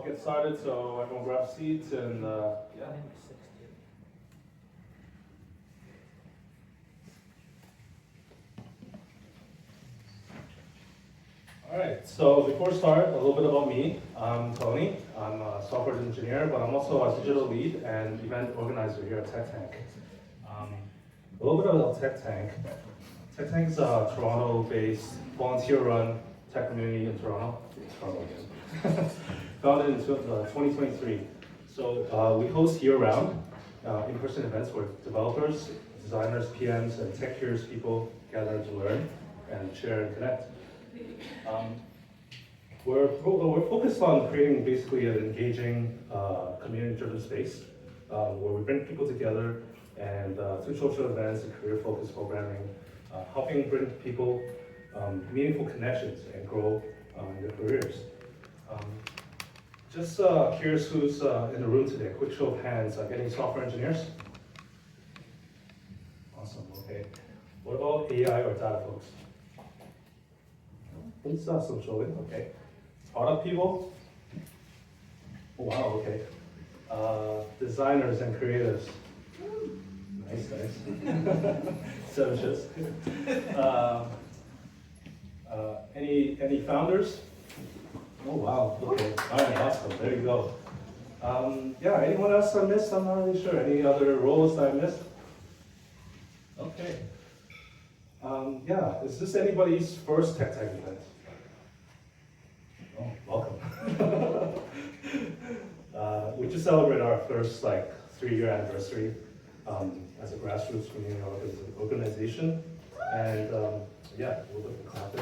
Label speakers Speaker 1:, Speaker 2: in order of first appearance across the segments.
Speaker 1: get started, so everyone grab seats and yeah. All right, so before we start, a little bit about me. I'm Tony. I'm a software engineer, but I'm also a digital lead and event organizer here at TechTank. A little bit about TechTank. TechTank is a Toronto-based, volunteer-run tech community in Toronto. Founded in 2023. So we host year-round in-person events where developers, designers, PMs, and tech-curious people gather to learn and share and connect. We're focused on creating basically an engaging, community-driven space where we bring people together and through social events and career-focused programming, helping bring people meaningful connections and grow in their careers. Just curious who's in the room today. Quick show of hands. Any software engineers? Awesome. Okay. What about AI or data folks? Please some showing. Okay. Product people? Oh, wow. Okay. Designers and creatives. Nice, nice. Seven shifts. Any founders? Oh wow. Okay. All right. Awesome. There you go. Yeah. Anyone else I missed? I'm not really sure. Any other roles that I missed? Okay. Yeah. Is this anybody's first TechTank event? Oh, welcome. We just celebrated our first 3-year anniversary as a grassroots community organization, and yeah, we'll look at clap.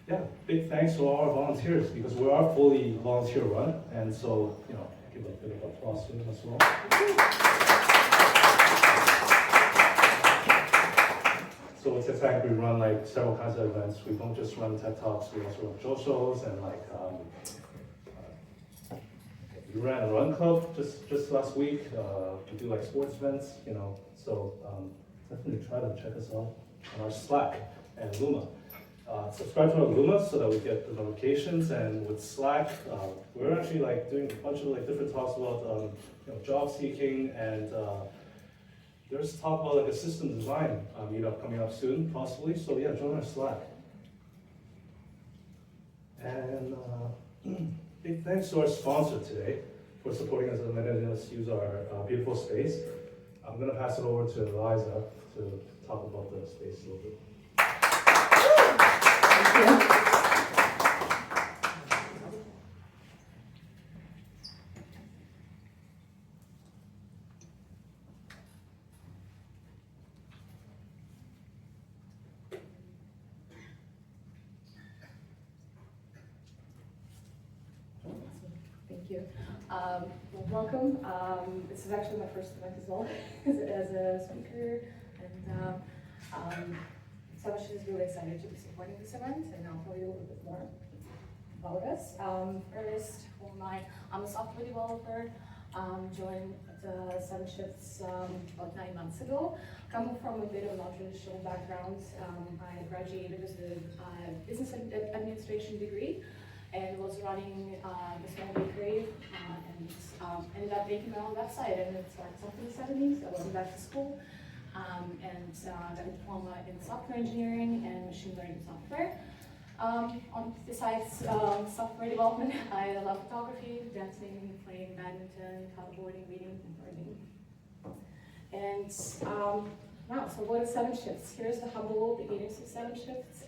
Speaker 1: Yeah, big thanks to all our volunteers because we are fully volunteer run, and so give a bit of applause to them as well. So at TechTank, we run several kinds of events. We don't just run TED Talks, we also run show shows and we ran a run club just last week. We do sports events, so definitely try to check us out on our Slack and Luma. Subscribe to our Luma so that we get the notifications, and with Slack, we're actually doing a bunch of different talks about job seeking, and there's talk about a system design meetup coming up soon, possibly. So yeah, join our Slack. And big thanks to our sponsor today for supporting us and letting us use our beautiful space. I'm gonna pass it over to Eliza to talk about the space a little bit.
Speaker 2: Thank you. Well, welcome. This is actually my first event as well as a speaker, and Sous Chef is really excited to be supporting this event, and I'll tell you a little bit more about us. First, I'm a software developer. Joined the Sous Chef about 9 months ago. Coming from a bit of a non-traditional background, I graduated with a business administration degree and was running a small bakery and ended up making my own website, and it started off in the 70s. I went back to school and got a diploma in software engineering and machine learning software. Besides software development, I love photography, dancing, playing badminton, paddleboarding, reading, and learning. And wow, so what is 7 Shifts? Here's the humble beginnings of 7 Shifts.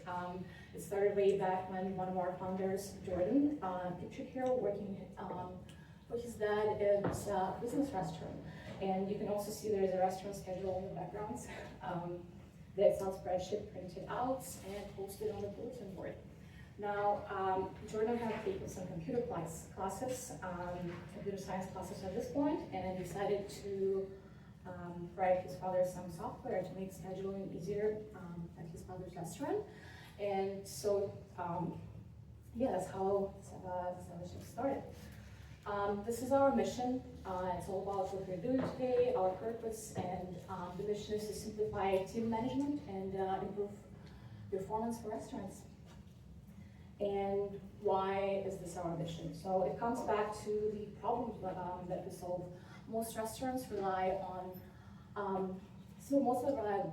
Speaker 2: It started way back when one of our founders, Jordan, pictured here working for his dad at a business restaurant. And you can also see there's a restaurant schedule in the background. The Excel spreadsheet printed out and posted on the bulletin board. Now, Jordan had taken some computer classes, computer science classes at this point, and decided to write his father some software to make scheduling easier at his father's restaurant. And so, yeah, that's how Sous Chef started. This is our mission. It's all about what we're doing today, our purpose, and the mission is to simplify team management and improve performance for restaurants. And why is this our mission? So it comes back to the problems that we solve. Most restaurants rely on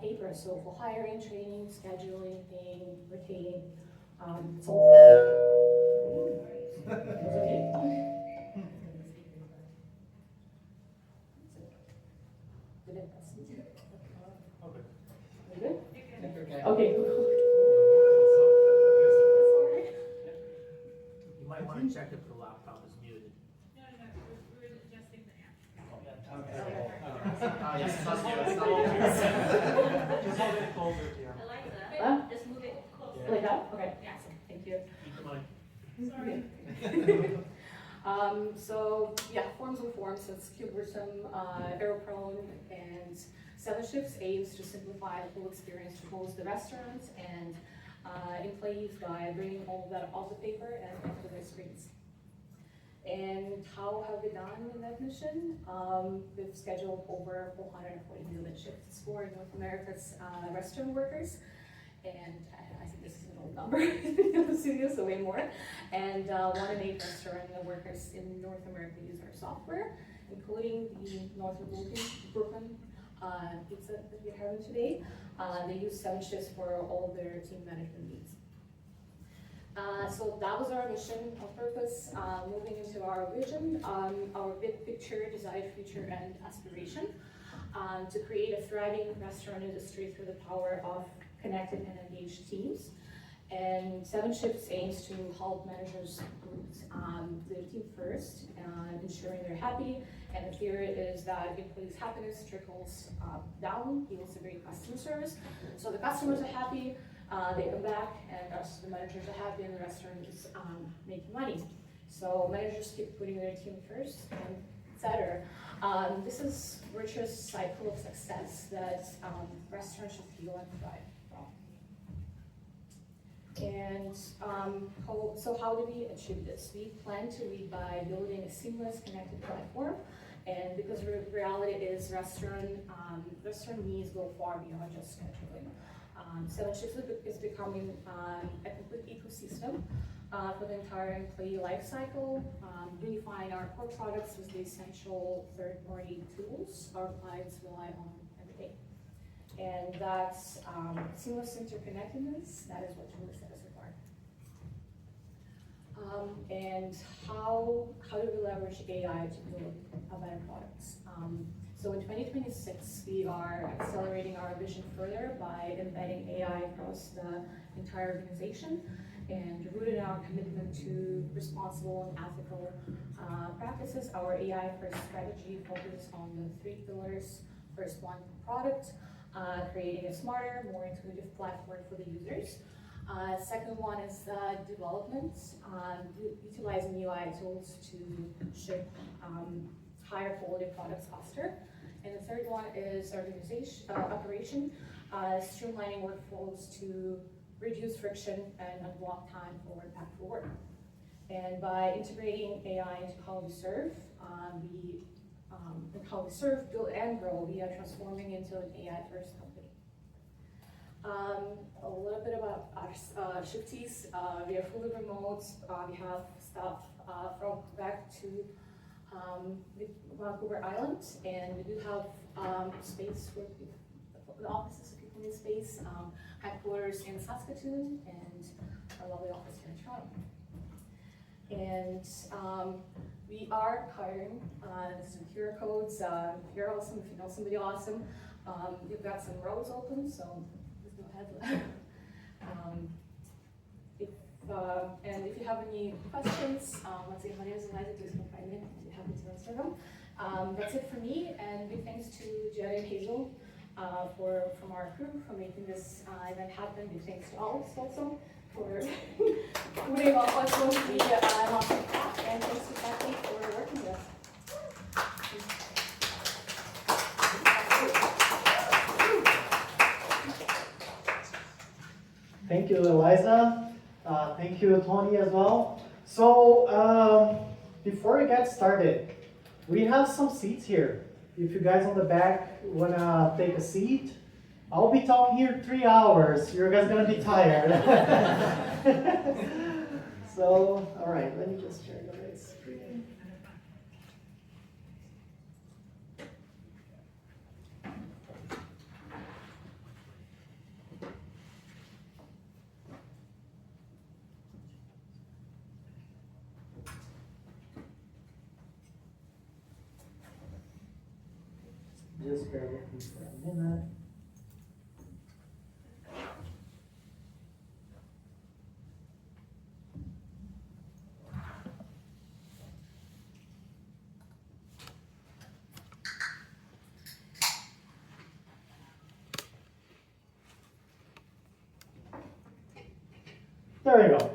Speaker 2: paper. So for hiring, training, scheduling, paying, retaining, it's all. Okay. Good? Okay.
Speaker 3: You might want to check if the laptop is muted.
Speaker 4: No, we're adjusting the amp.
Speaker 3: Oh, yes, it's not you, it's not you. Just hold it closer to your.
Speaker 4: I like that.
Speaker 2: Huh?
Speaker 4: Just move it closer.
Speaker 2: Like that? Okay.
Speaker 4: Yeah.
Speaker 2: Awesome. Thank you.
Speaker 3: Keep the mic.
Speaker 4: Sorry.
Speaker 2: So yeah, forms and forms. It's cumbersome, error-prone, and 7 Shifts aims to simplify the full experience for both the restaurants and employees by bringing all of that off the paper and onto their screens. And how have we done in that mission? We've scheduled over 440 million shifts for North America's restaurant workers. And I think this is an old number in the studio, so way more. And 1 in 8 restaurant workers in North America use our software, including the North Brooklyn pizza that we're having today. They use 7 Shifts for all their team management needs. So that was our mission, our purpose. Moving into our vision, our big picture, desired future, and aspiration, to create a thriving restaurant industry through the power of connected and engaged teams. And 7 Shifts aims to help managers put their team first, ensuring they're happy. And the theory is that employees' happiness trickles down, yields a great customer service. So the customers are happy, they come back, and us, the managers are happy, and the restaurant is making money. So managers keep putting their team first, and etc. This is virtuous cycle of success that restaurants should feel and thrive from. And how do we achieve this? We plan to lead by building a seamless, connected platform. And because reality is restaurant needs go far beyond just scheduling. 7 Shifts is becoming a complete ecosystem for the entire employee life cycle, unifying our core products with the essential third-party tools our clients rely on every day. And that's seamless interconnectedness, that is what really sets us apart. And how do we leverage AI to build better products? So in 2026, we are accelerating our vision further by embedding AI across the entire organization and rooted in our commitment to responsible and ethical practices. Our AI-first strategy focuses on the 3 pillars. First one, product, creating a smarter, more intuitive platform for the users. Second one is development, utilizing UI tools to ship higher quality products faster. And the third one is operation, streamlining workflows to reduce friction and unblock time for impactful work. And by integrating AI into how we serve, build, and grow, we are transforming into an AI-first company. A little bit about our shifties. We are fully remote. We have staff from Quebec to Vancouver Island, and we do have space for the offices, if people need space, headquarters in Saskatoon, and our lovely office here in Toronto. And we are hiring. This is QR codes. If you're awesome, if you know somebody awesome, we've got some roles open, so please go ahead. And if you have any questions, let's see, my name is Eliza, please come find me. I'd be happy to answer them. That's it for me, and big thanks to Jed and Hazel from our crew for making this event happen. Big thanks to Alex also for putting up what's going to be an awesome talk, and thanks to TechTank for working with us.
Speaker 5: Thank you, Eliza. Thank you, Tony, as well. So before we get started, we have some seats here. If you guys on the back wanna take a seat, I'll be talking here 3 hours. You guys gonna be tired. So, all right, let me just share the right screen. Just bear with me for a minute. There we go.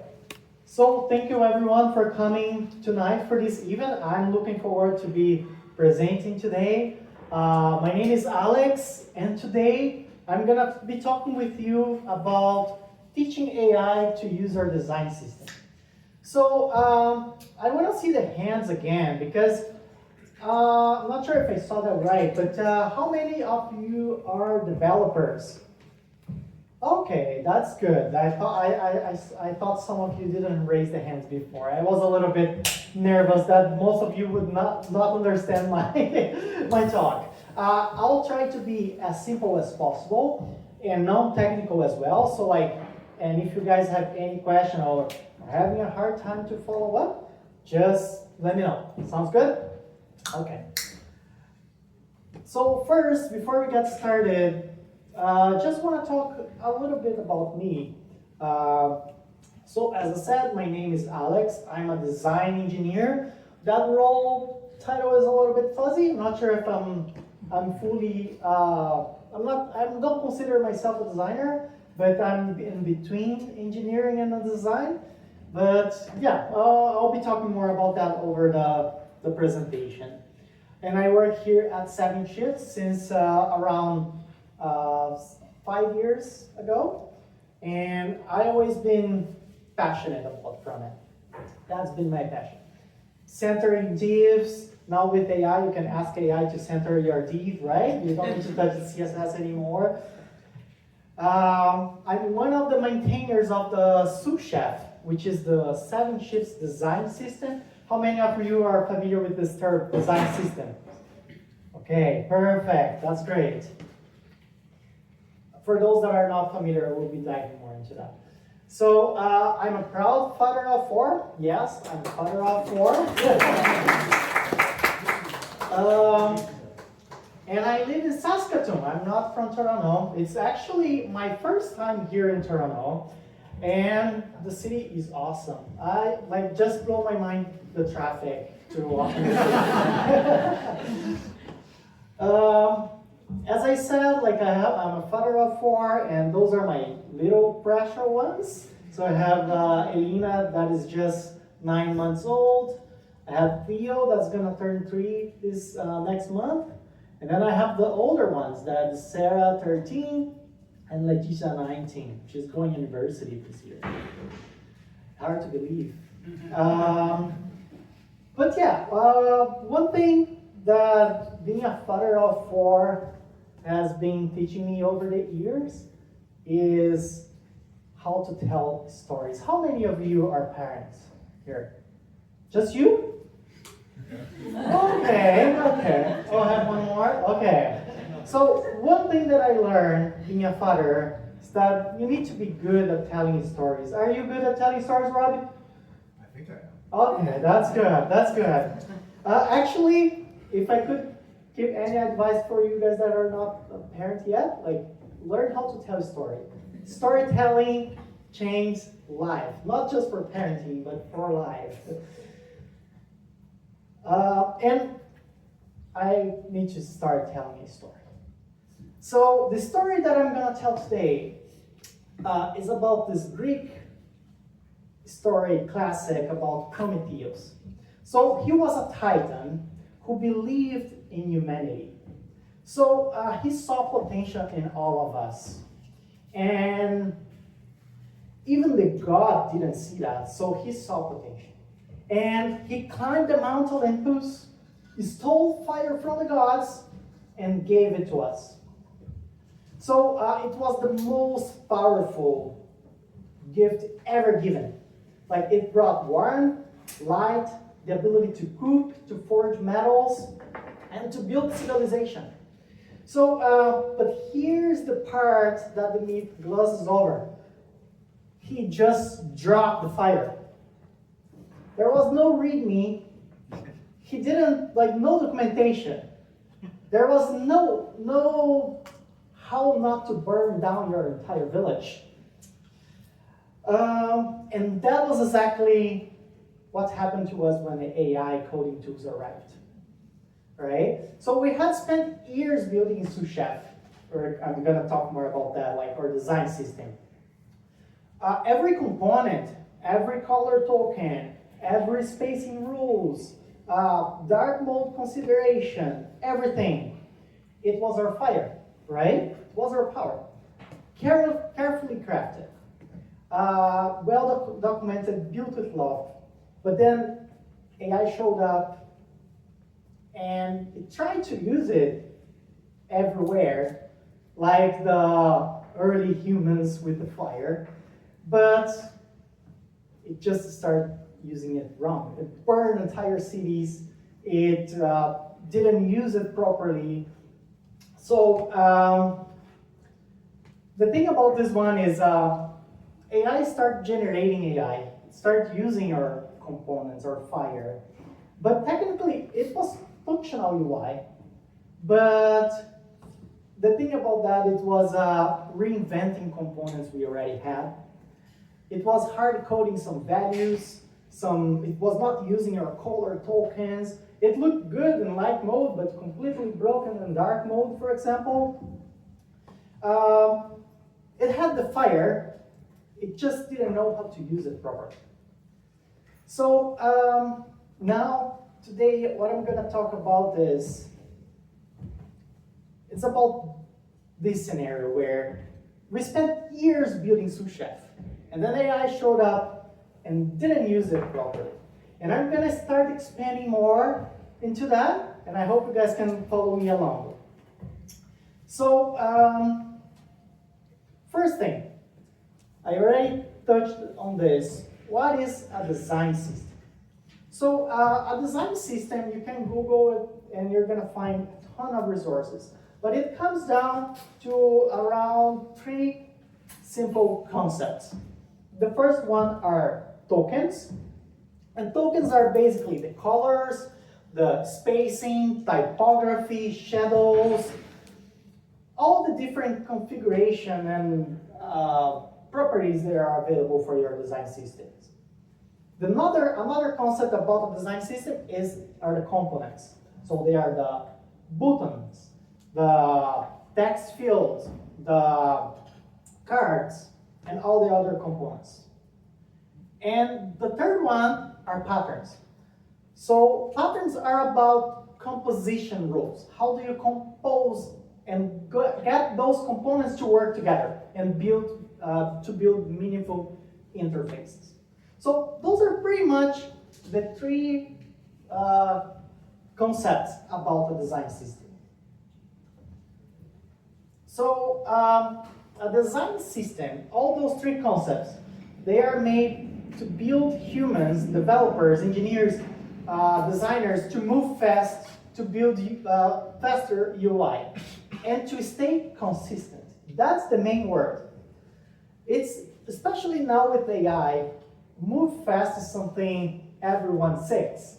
Speaker 5: So thank you everyone for coming tonight for this event. I'm looking forward to be presenting today. My name is Alex, and today I'm gonna be talking with you about teaching AI to use our design system. So I wanna see the hands again because I'm not sure if I saw that right, but how many of you are developers? Okay, that's good. I thought some of you didn't raise the hands before. I was a little bit nervous that most of you would not understand my my talk. I'll try to be as simple as possible and non-technical as well. So and if you guys have any question or are having a hard time to follow up, just let me know. Sounds good? Okay. So first, before we get started, just want to talk a little bit about me. So as I said, my name is Alex. I'm a design engineer. That role title is a little bit fuzzy. I'm not sure if I'm fully, I don't consider myself a designer, but I'm in between engineering and design. But yeah, I'll be talking more about that over the presentation. And I work here at 7 Shifts since around 5 years ago, and I've always been passionate about front-end. That's been my passion. Centering divs. Now with AI, you can ask AI to center your div, right? You don't need to touch the CSS anymore. I'm one of the maintainers of the Sous Chef, which is the 7 Shifts design system. How many of you are familiar with this term, design system? Okay, perfect. That's great. For those that are not familiar, we'll be diving more into that. So I'm a proud father of 4. Yes, I'm a father of 4. And I live in Saskatoon. I'm not from Toronto. It's actually my first time here in Toronto. And the city is awesome. I just blow my mind, the traffic to walk in the city. As I said, I'm a father of 4, and those are my little pressure ones. So I have Elena, that is just 9 months old. I have Theo, that's gonna turn 3 this next month. And then I have the older ones, that is Sarah, 13, and Leticia, 19. She's going to university this year. Hard to believe. But yeah, one thing that being a father of 4 has been teaching me over the years is how to tell stories. How many of you are parents here? Just you? Okay. Oh, I have one more? Okay. So one thing that I learned being a father is that you need to be good at telling stories. Are you good at telling stories, Robbie?
Speaker 6: I think I am.
Speaker 5: Okay, that's good. Actually, if I could give any advice for you guys that are not a parent yet, learn how to tell a story. Storytelling changes life, not just for parenting, but for life. And I need to start telling a story. So the story that I'm going to tell today is about this Greek story classic about Prometheus. So he was a titan who believed in humanity. So he saw potential in all of us. And even the God didn't see that, so he saw potential. And he climbed the Mount Olympus, he stole fire from the gods, and gave it to us. So it was the most powerful gift ever given. Like it brought warmth, light, the ability to cook, to forge metals, and to build civilization. So, but here's the part that the myth glosses over. He just dropped the fire. There was no README. He didn't, no documentation. There was no how not to burn down your entire village. And that was exactly what happened to us when the AI coding tools arrived. Right? So we had spent years building in Sous Chef. I'm going to talk more about that, like our design system. Every component, every color token, every spacing rules, dark mode consideration, everything, it was our fire, right? It was our power. Carefully crafted, well documented, built with love. But then AI showed up and it tried to use it everywhere, like the early humans with the fire, but it just started using it wrong. It burned entire cities. It didn't use it properly. So the thing about this one is AI started generating AI. It started using our components, our fire. But technically, it was functional UI. But the thing about that, it was reinventing components we already had. It was hard coding some values. It was not using our color tokens. It looked good in light mode, but completely broken in dark mode, for example. It had the fire. It just didn't know how to use it properly. So now, today, what I'm going to talk about is, it's about this scenario where we spent years building Sous Chef, and then AI showed up and didn't use it properly. And I'm going to start expanding more into that, and I hope you guys can follow me along. So, first thing, I already touched on this. What is a design system? So a design system, you can Google it and you're going to find a ton of resources. But it comes down to around 3 simple concepts. The first one are tokens. And tokens are basically the colors, the spacing, typography, shadows, all the different configuration and properties that are available for your design systems. Another concept about a design system are the components. So they are the buttons, the text fields, the cards, and all the other components. And the third one are patterns. So patterns are about composition rules. How do you compose and get those components to work together and build meaningful interfaces? So those are pretty much the 3 concepts about a design system. So a design system, all those 3 concepts, they are made to build humans, developers, engineers, designers to move fast, to build faster UI, and to stay consistent. That's the main word. It's, especially now with AI, move fast is something everyone says.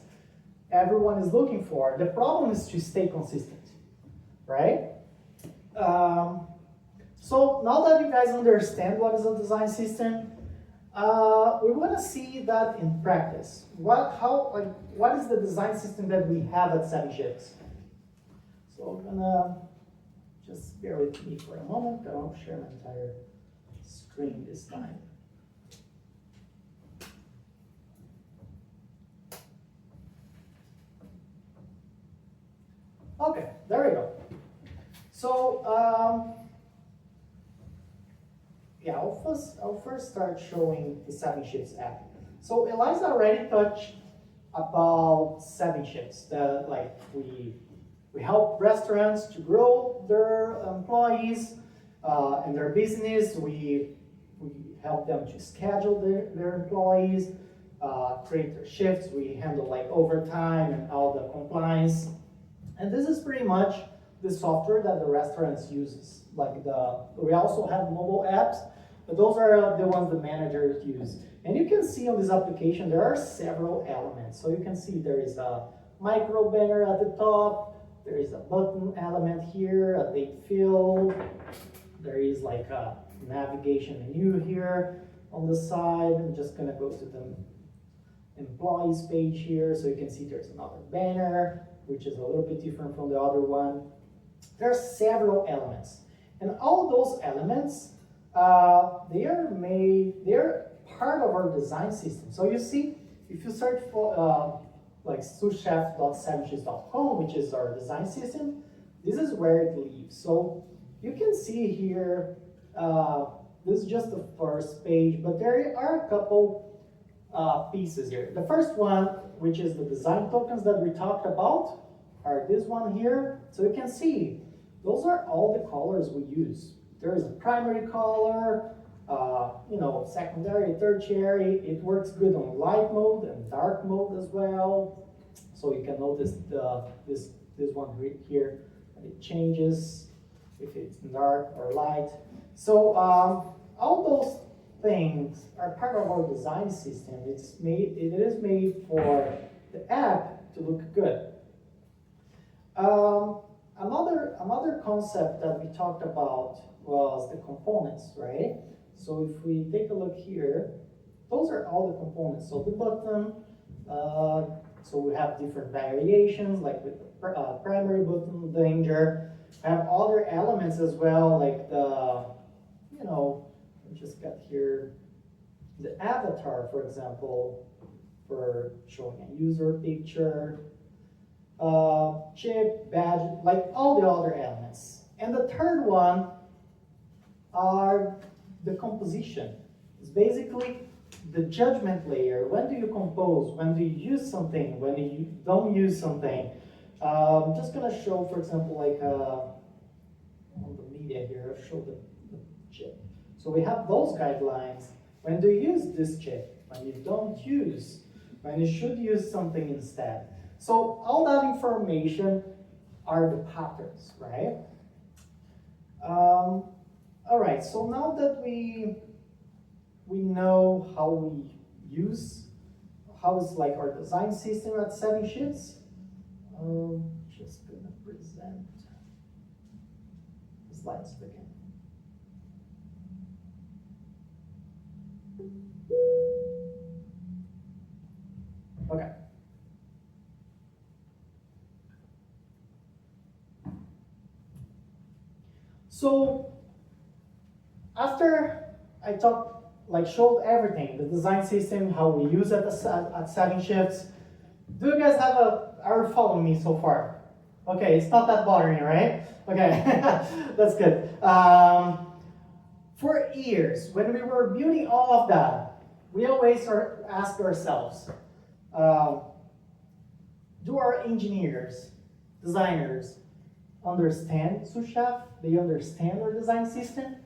Speaker 5: Everyone is looking for. The problem is to stay consistent, right? So now that you guys understand what is a design system, we want to see that in practice. What is the design system that we have at 7 Shifts? So I'm gonna just bear with me for a moment. I won't share my entire screen this time. Okay, there we go. So, yeah, I'll first start showing the 7 Shifts app. So Eliza already touched about 7 shifts that like we help restaurants to grow their employees and their business. We help them to schedule their employees, create their shifts. We handle like overtime and all the compliance. And this is pretty much the software that the restaurants uses. We also have mobile apps, but those are the ones the managers use. And you can see on this application, there are several elements. So you can see there is a micro banner at the top, there is a button element here, a date field, there is like a navigation menu here on the side. I'm just gonna go to the employees page here, so you can see there's another banner, which is a little bit different from the other one. There are several elements, and all those elements, they're part of our design system. So you see, if you search for like souschef.7shifts.com, which is our design system, this is where it lives. So you can see here, this is just the first page, but there are a couple pieces here. The first one, which is the design tokens that we talked about, are this one here. So you can see, those are all the colors we use. There is a primary color, secondary, tertiary. It works good on light mode and dark mode as well. So you can notice this one here, it changes if it's dark or light. So all those things are part of our design system. It is made for the app to look good. Another concept that we talked about was the components, right? So if we take a look here, those are all the components. So the button, so we have different variations, like with the primary button, danger. I have other elements as well, like I just got here the avatar, for example, for showing a user picture, chip, badge, like all the other elements. And the third one are the composition. It's basically the judgment layer. When do you compose? When do you use something? When do you don't use something? I'm just gonna show, for example, like on the media here, I'll show the chip. So we have those guidelines. When do you use this chip? When you don't use? When you should use something instead? So all that information are the patterns, right? All right, so now that we know how we use, how is like our design system at 7 Shifts, just gonna present the slides again. Okay. So after I showed everything, the design system, how we use it at 7 Shifts, do you guys are you following me so far? Okay, it's not that bothering, right? Okay, that's good. For years, when we were building all of that, we always asked ourselves, do our engineers, designers, understand Sous Chef? They understand our design system?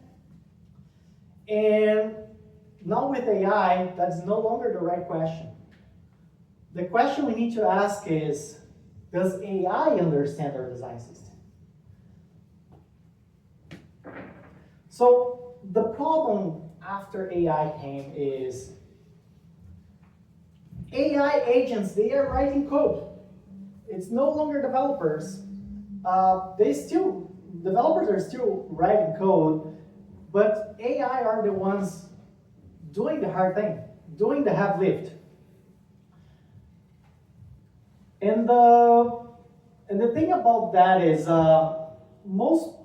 Speaker 5: And now with AI, that's no longer the right question. The question we need to ask is, does AI understand our design system? So the problem after AI came is AI agents, they are writing code. It's no longer developers. Developers are still writing code, but AI are the ones doing the hard thing, doing the heavy lift. And the thing about that is most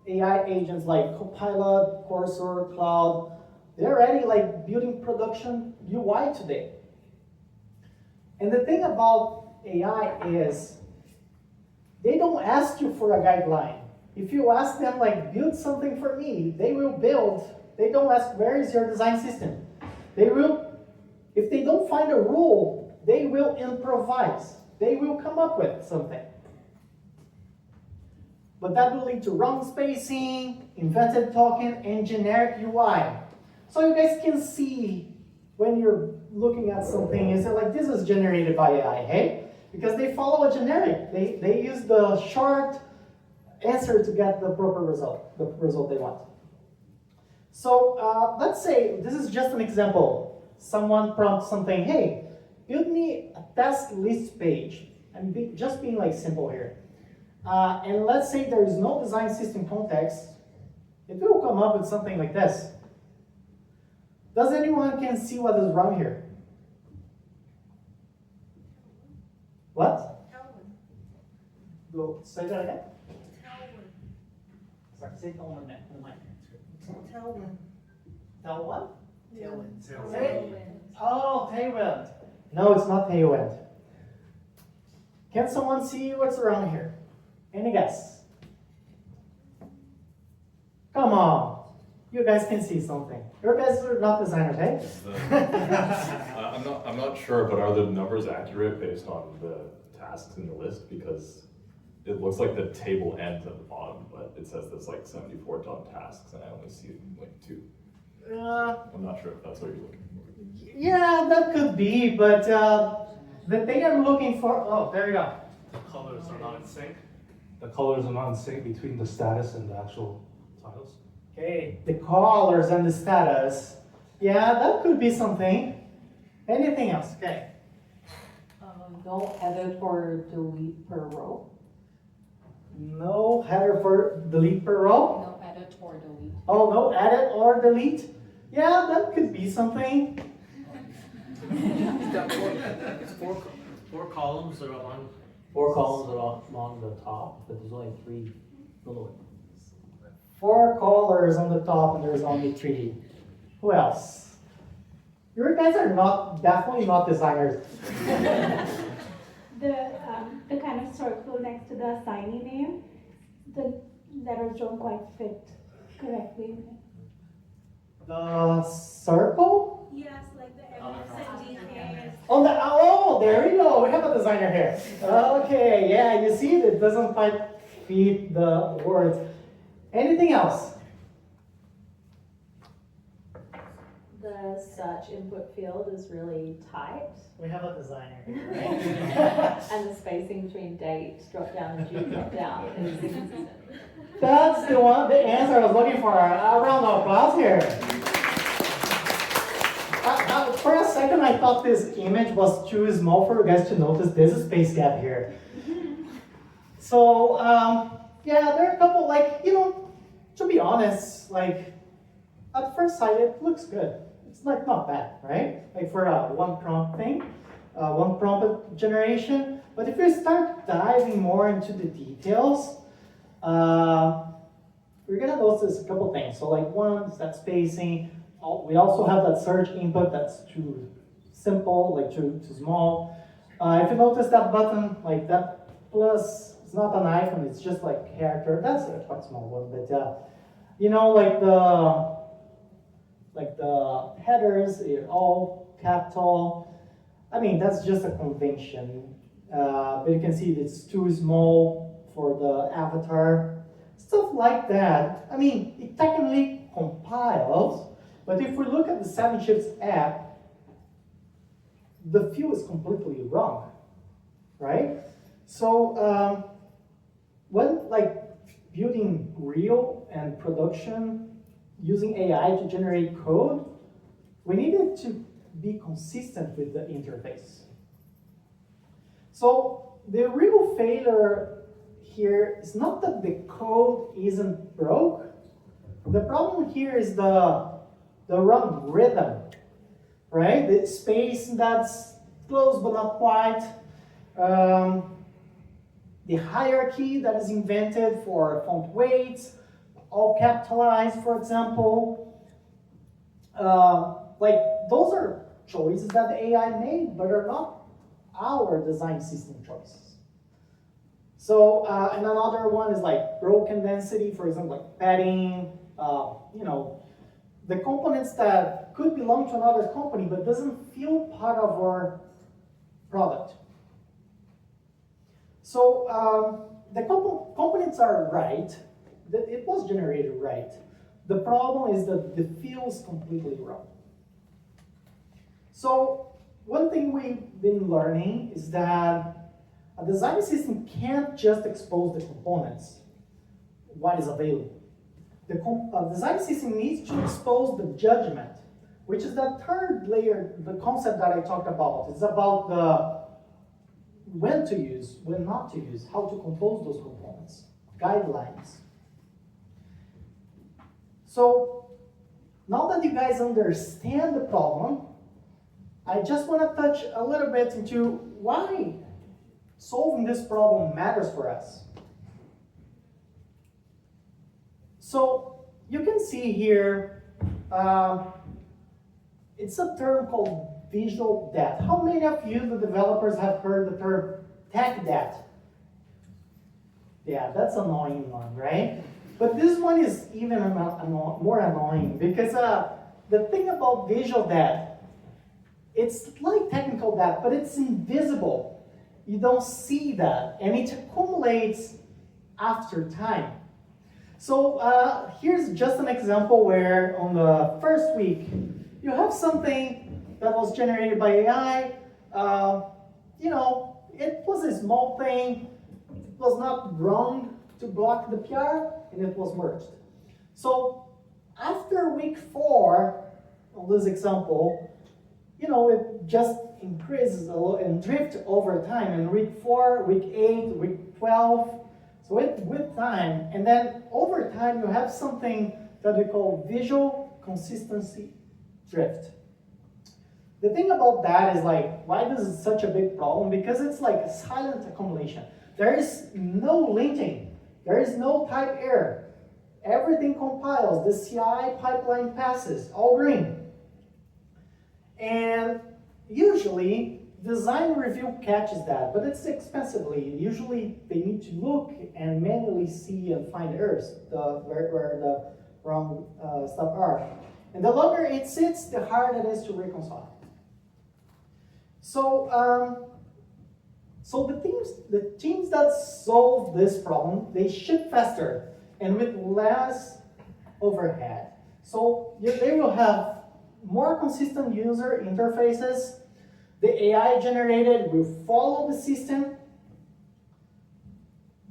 Speaker 5: AI agents like Copilot, Cursor, Cloud, they're already like building production UI today. And the thing about AI is they don't ask you for a guideline. If you ask them like build something for me, they will build. They don't ask where is your design system. They will, if they don't find a rule they will improvise. They will come up with something. But that will lead to wrong spacing, invented token, and generic UI. So you guys can see when you're looking at something, is it like this is generated by AI, hey? Because they follow a generic. They use the short answer to get the proper result, the result they want. So let's say, this is just an example. Someone prompts something, hey, build me a task list page. I'm just being like simple here. And let's say there is no design system context. It will come up with something like this. Does anyone can see what is wrong here? What? Go, say that again? Sorry, say it on the mic. Tell what?
Speaker 6: Tailwind.
Speaker 5: Oh, tailwind. No, it's not tailwind. Can someone see what's wrong here? Any guess? Come on. You guys can see something. You guys are not designers, hey?
Speaker 7: I'm not sure, but are the numbers accurate based on the tasks in the list? Because it looks like the table ends at the bottom, but it says there's like 74 done tasks, and I only see like 2. I'm not sure if that's what you're looking for.
Speaker 5: Yeah, that could be, but the thing I'm looking for, oh, there you go.
Speaker 1: The colors are not in sync. The colors are not in sync between the status and the actual titles.
Speaker 5: Okay, the colors and the status. Yeah, that could be something. Anything else? Okay.
Speaker 8: No edit or delete per row.
Speaker 5: No header for delete per row.
Speaker 8: No edit or delete.
Speaker 5: Oh, no edit or delete. Yeah, that could be something.
Speaker 3: It's four columns that are on.
Speaker 9: 4 columns are along the top, but there's only 3 below it.
Speaker 5: 4 colors on the top and there's only 3. Who else? You guys are definitely not designers.
Speaker 4: The kind of circle next to the assignee name, the letters don't quite fit correctly.
Speaker 5: The circle?
Speaker 4: Yes, like the M's and DKs.
Speaker 5: Oh, there we go. We have a designer here. Okay, yeah, you see, it doesn't quite fit the words. Anything else?
Speaker 8: The search input field is really tight,
Speaker 5: We have a designer here, right?
Speaker 8: and the spacing between date drop down and due drop down is inconsistent.
Speaker 5: That's the answer I was looking for. A round of applause here. For a second, I thought this image was too small for you guys to notice there's a space gap here. So, yeah, there are a couple, like, to be honest, like, at first sight, it looks good. It's like not bad, right? Like for a one prompt thing, one prompt generation. But if you start diving more into the details, we're gonna notice a couple things. So like one is that spacing. We also have that search input that's too simple, like too small. If you notice that button, like that plus, it's not an icon, it's just like character. That's a quite small one, but like the headers are all capital. I mean, that's just a convention. But you can see it's too small for the avatar. Stuff like that. I mean, it technically compiles, but if we look at the 7Shifts app, the view is completely wrong, right? So when like building real and production using AI to generate code, we needed to be consistent with the interface. So the real failure here is not that the code isn't broke. The problem here is the wrong rhythm, right? The space that's close but not quite. The hierarchy that is invented for font weights, all capitalized, for example. Like those are choices that the AI made, but are not our design system choices. So, and another one is like broken density, for example, like padding, the components that could belong to another company, but doesn't feel part of our product. So the components are right. It was generated right. The problem is that the field is completely wrong. So one thing we've been learning is that a design system can't just expose the components, what is available. The design system needs to expose the judgment, which is that third layer, the concept that I talked about. It's about the when to use, when not to use, how to compose those components, guidelines. So now that you guys understand the problem, I just want to touch a little bit into why solving this problem matters for us. So you can see here, it's a term called visual debt. How many of you, the developers, have heard the term tech debt? Yeah, that's an annoying one, right? But this one is even more annoying because the thing about visual debt, it's like technical debt, but it's invisible. You don't see that, and it accumulates after time. So here's just an example where on the first week, you have something that was generated by AI. You know, it was a small thing. It was not wrong to block the PR, and it was merged. So after week 4, on this example, you know, it just increases a lot and drift over time. And week 4, week 8, week 12. So with time, and then over time, you have something that we call visual consistency drift. The thing about that is like, why this is such a big problem? Because it's like a silent accumulation. There is no linting. There is no type error. Everything compiles. The CI pipeline passes, all green. And usually, design review catches that, but it's expensively. Usually, they need to look and manually see and find errors, where the wrong stuff are. And the longer it sits, the harder it is to reconcile. So, the teams that solve this problem, they ship faster and with less overhead. So they will have more consistent user interfaces. The AI generated will follow the system.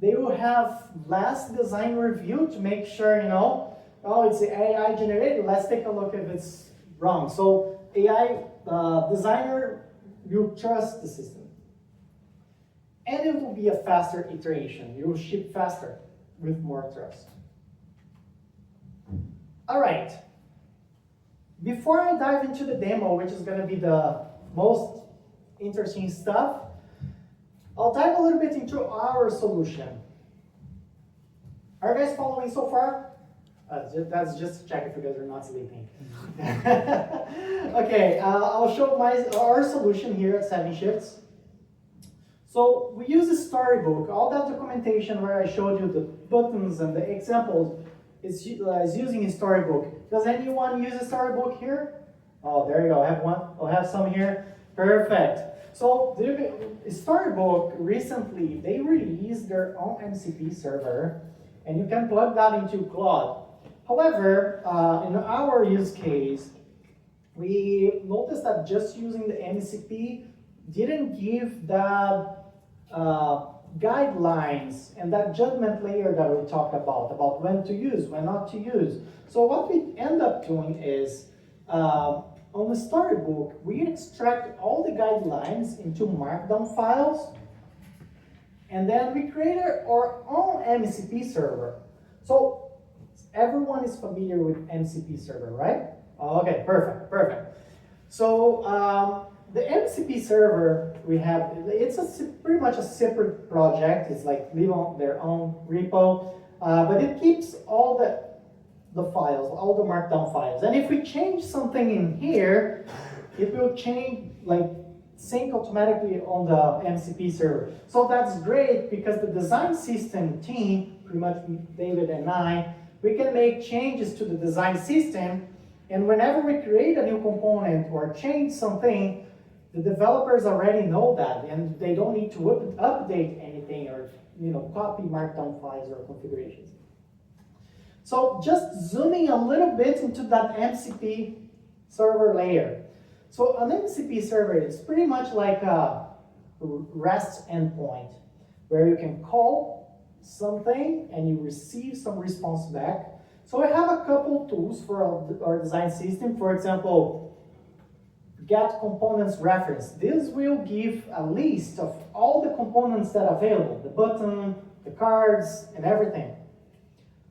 Speaker 5: They will have less design review to make sure, you know, oh, it's AI generated, let's take a look if it's wrong. So AI designer will trust the system. And it will be a faster iteration. You will ship faster with more trust. All right. Before I dive into the demo, which is going to be the most interesting stuff, I'll dive a little bit into our solution. Are you guys following so far? That's just to check if you guys are not sleeping. Okay, I'll show our solution here at 7 Shifts. So we use a storybook. All that documentation where I showed you the buttons and the examples is using a storybook. Does anyone use a storybook here? Oh, there you go. I have one. I'll have some here. Perfect. So the storybook recently, they released their own MCP server, and you can plug that into Claude. However, in our use case, we noticed that just using the MCP didn't give that guidelines and that judgment layer that we talked about when to use, when not to use. So what we end up doing is, on the storybook, we extract all the guidelines into markdown files, and then we created our own MCP server. So everyone is familiar with MCP server, right? Okay, perfect. So the MCP server we have, it's pretty much a separate project. It's like live on their own repo, but it keeps all the files, all the markdown files. And if we change something in here, it will change, like sync automatically on the MCP server. So that's great because the design system team, pretty much David and I, we can make changes to the design system, and whenever we create a new component or change something, the developers already know that, and they don't need to update anything or copy markdown files or configurations. So just zooming a little bit into that MCP server layer. So an MCP server is pretty much like a REST endpoint where you can call something and you receive some response back. So I have a couple tools for our design system. For example, get components reference. This will give a list of all the components that are available, the button, the cards, and everything.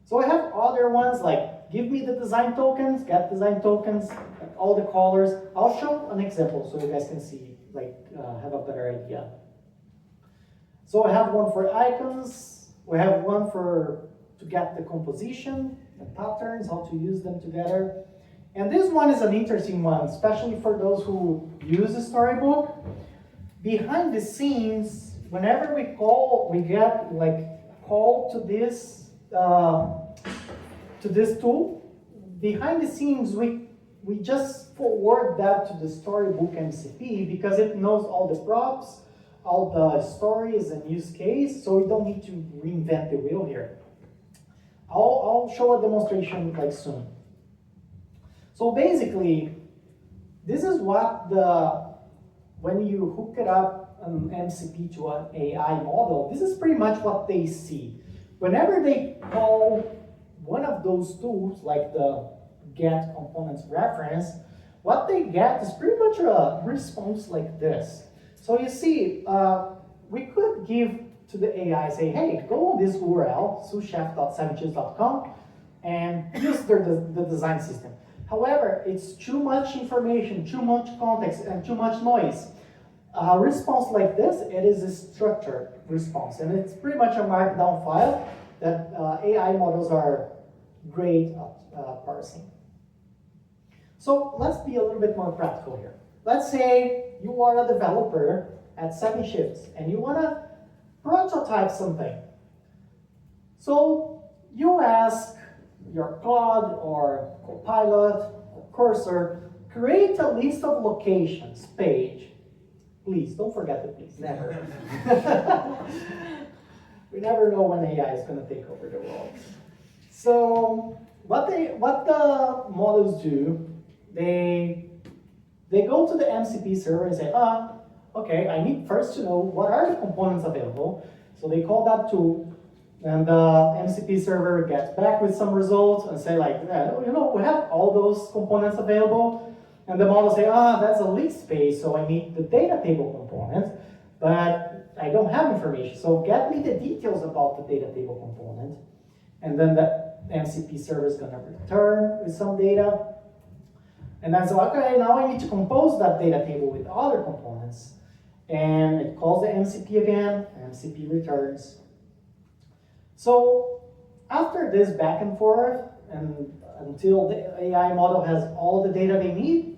Speaker 5: So I have other ones like give me the design tokens, get design tokens, all the colors. I'll show an example so you guys can see, have a better idea. So I have one for icons. We have one to get the composition and patterns, how to use them together. And this one is an interesting one, especially for those who use the storybook. Behind the scenes, whenever we get call to this tool. Behind the scenes, we just forward that to the storybook MCP because it knows all the props, all the stories and use case, so we don't need to reinvent the wheel here. I'll show a demonstration soon. So basically, this is what when you hook it up an MCP to an AI model, this is pretty much what they see. Whenever they call one of those tools, like the get components reference, what they get is pretty much a response like this. So you see, we could give to the AI, say, hey, go on this URL, souschef.savages.com, and use the design system. However, it's too much information, too much context, and too much noise. A response like this, it is a structured response, and it's pretty much a markdown file that AI models are great at parsing. So let's be a little bit more practical here. Let's say you are a developer at 7 Shifts, and you want to prototype something. So you ask your Claude or Copilot or Cursor, create a list of locations page. Please, don't forget the please, never. We never know when AI is going to take over the world. So what the models do, they go to the MCP server and say, okay, I need first to know what are the components available. So they call that tool, and the MCP server gets back with some results and say we have all those components available. And the model say, that's a list space, so I need the data table component, but I don't have information. So get me the details about the data table component. And then the MCP server is gonna return with some data. And then so, okay, now I need to compose that data table with other components. And it calls the MCP again, MCP returns. So after this back and forth, and until the AI model has all the data they need,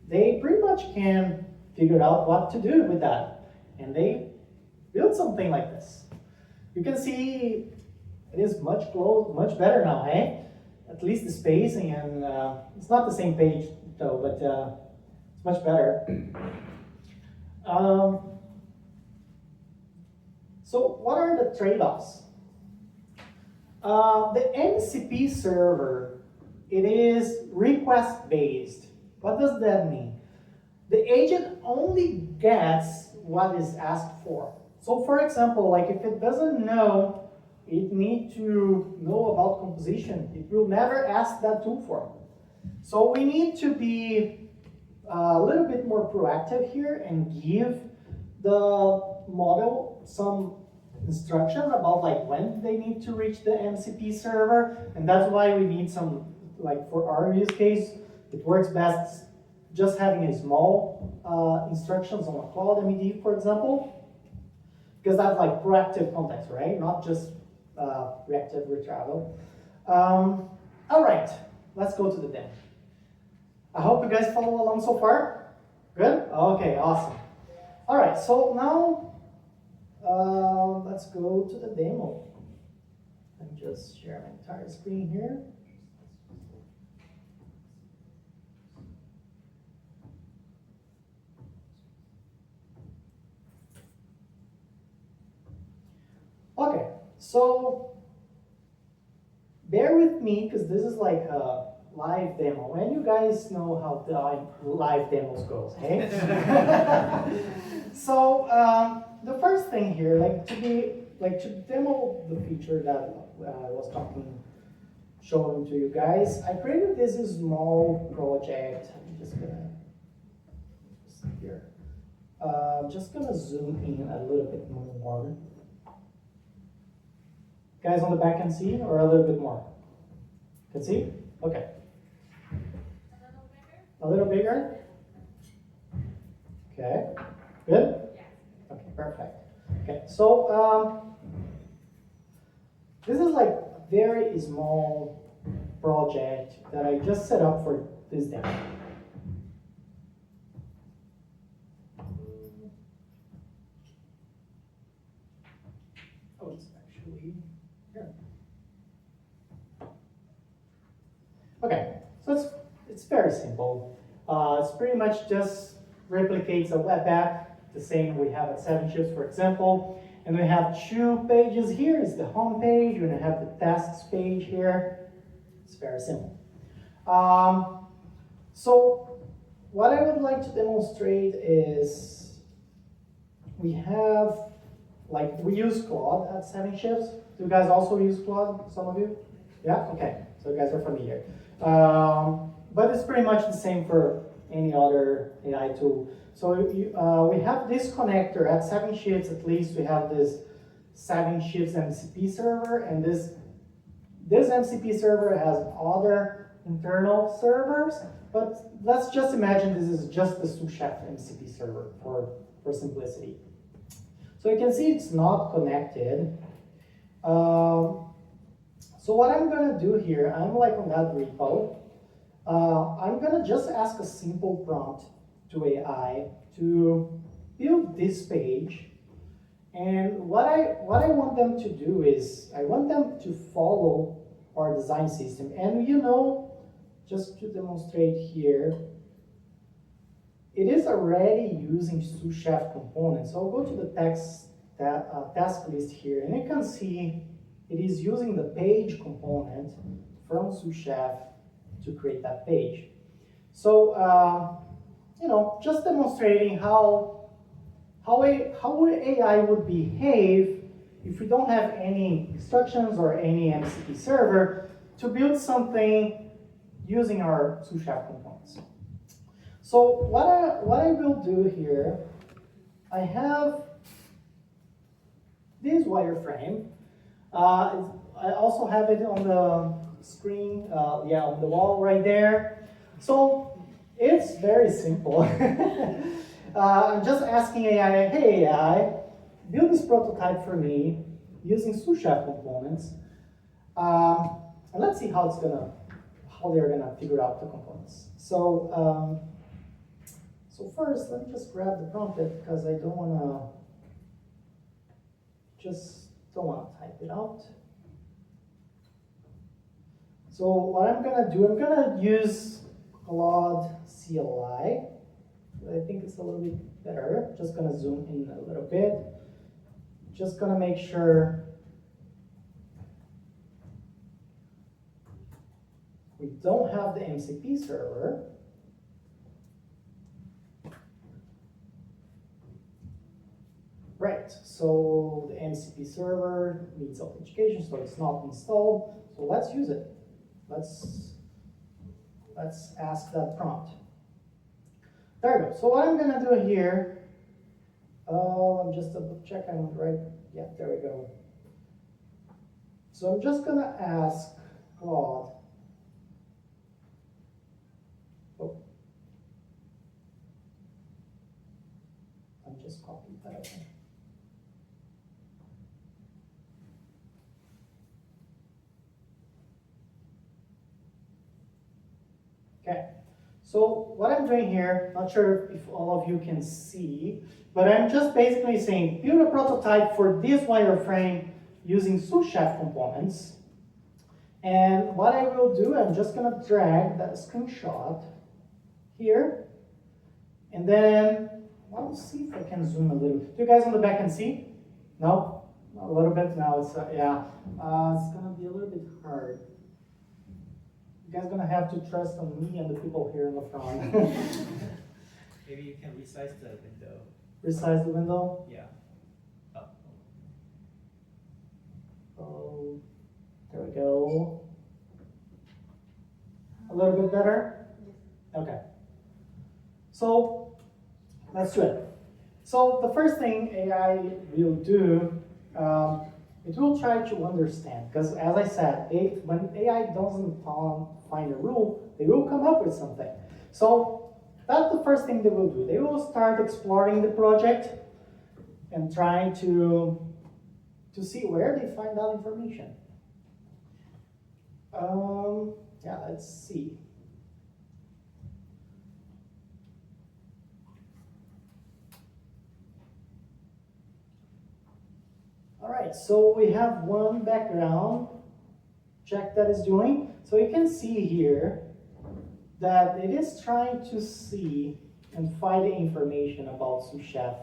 Speaker 5: they pretty much can figure out what to do with that. And they build something like this. You can see it is much better now, eh? At least the spacing, and it's not the same page though, but it's much better. So what are the trade-offs? The MCP server, it is request-based. What does that mean? The agent only gets what is asked for. So for example, if it doesn't know, it needs to know about composition, it will never ask that tool for. So we need to be a little bit more proactive here and give the model some instructions about when they need to reach the MCP server, and that's why we need some, for our use case, it works best just having a small instructions on a Cloud MED, for example, because that's proactive context, right? Not just reactive retrieval. All right, let's go to the demo. I hope you guys follow along so far. Good? Okay, awesome. All right, so now let's go to the demo. Let me just share my entire screen here. So bear with me because this is like a live demo, and you guys know how the live demos goes, hey? So the first thing here, to demo the feature that I was showing to you guys, I created this small project. I'm just gonna see here. Just gonna zoom in a little bit more. Guys on the back can see, or a little bit more? Can see? Okay. A little bigger? Okay. Good? Okay, perfect. Okay, so this is like a very small project that I just set up for this demo. Oh, it's actually here. Okay, so it's very simple. It's pretty much just replicates a web app, the same we have at 7 Chefs, for example. And we have 2 pages here. It's the home page, and we have the tasks page here. It's very simple. So what I would like to demonstrate is we use Claude at 7 Chefs. Do you guys also use Claude, some of you? Yeah, okay, so you guys are familiar. But it's pretty much the same for any other AI tool. So we have this connector at 7 Chefs. At least we have this 7 Chefs MCP server, and this MCP server has other internal servers, but let's just imagine this is just the Sous Chef MCP server for simplicity. So you can see it's not connected. So what I'm gonna do here, I'm like on that repo. I'm gonna just ask a simple prompt to AI to build this page. And what I want them to do is, I want them to follow our design system. And just to demonstrate here, it is already using Sous Chef components. So I'll go to the task list here, and you can see it is using the page component from Sous Chef to create that page. So, just demonstrating how AI would behave if we don't have any instructions or any MCP server to build something using our Sous Chef components. So what I will do here, I have this wireframe. I also have it on the screen, on the wall right there. So it's very simple. I'm just asking AI, hey AI, build this prototype for me using Sous Chef components. And let's see how they're gonna figure out the components. So, so first, let me just grab the prompt because I don't wanna type it out. So what I'm gonna do, I'm gonna use Claude CLI. I think it's a little bit better. Just gonna zoom in a little bit. Just gonna make sure we don't have the MCP server. Right, so the MCP server needs authentication, so it's not installed. So let's use it. Let's ask that prompt. There we go. So what I'm gonna do here, I'm just double check I'm right. Yeah, there we go. So I'm just gonna ask Claude. Oh. I'm just copying that again. Okay, so what I'm doing here, not sure if all of you can see, but I'm just basically saying build a prototype for this wireframe using Sous Chef components. And what I will do, I'm just gonna drag that screenshot here, and then I'll see if I can zoom a little. Do you guys on the back can see? No? A little bit now, it's, yeah, it's gonna be a little bit hard. You guys gonna have to trust on me and the people here in the front.
Speaker 3: Maybe you can resize the window.
Speaker 5: Resize the window.
Speaker 3: Yeah. Up.
Speaker 5: Oh, there we go. A little bit better? Okay. So, let's do it. So, the first thing AI will do, it will try to understand. Because as I said, when AI doesn't find a rule, they will come up with something. So, that's the first thing they will do. They will start exploring the project and trying to see where they find that information. Yeah, let's see. All right, so we have one background check that is doing. So you can see here that it is trying to see and find the information about Sous Chef.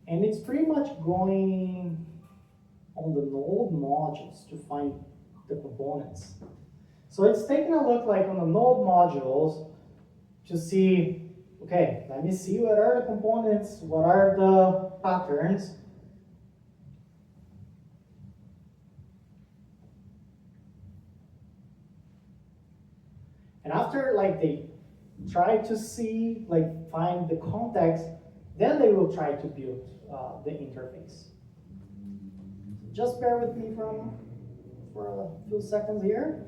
Speaker 5: And it's pretty much going on the node modules to find the components. So it's taking a look like on the node modules to see, okay, let me see what are the components, what are the patterns. And after like they try to see, like find the context, then they will try to build the interface. Just bear with me for a few seconds here.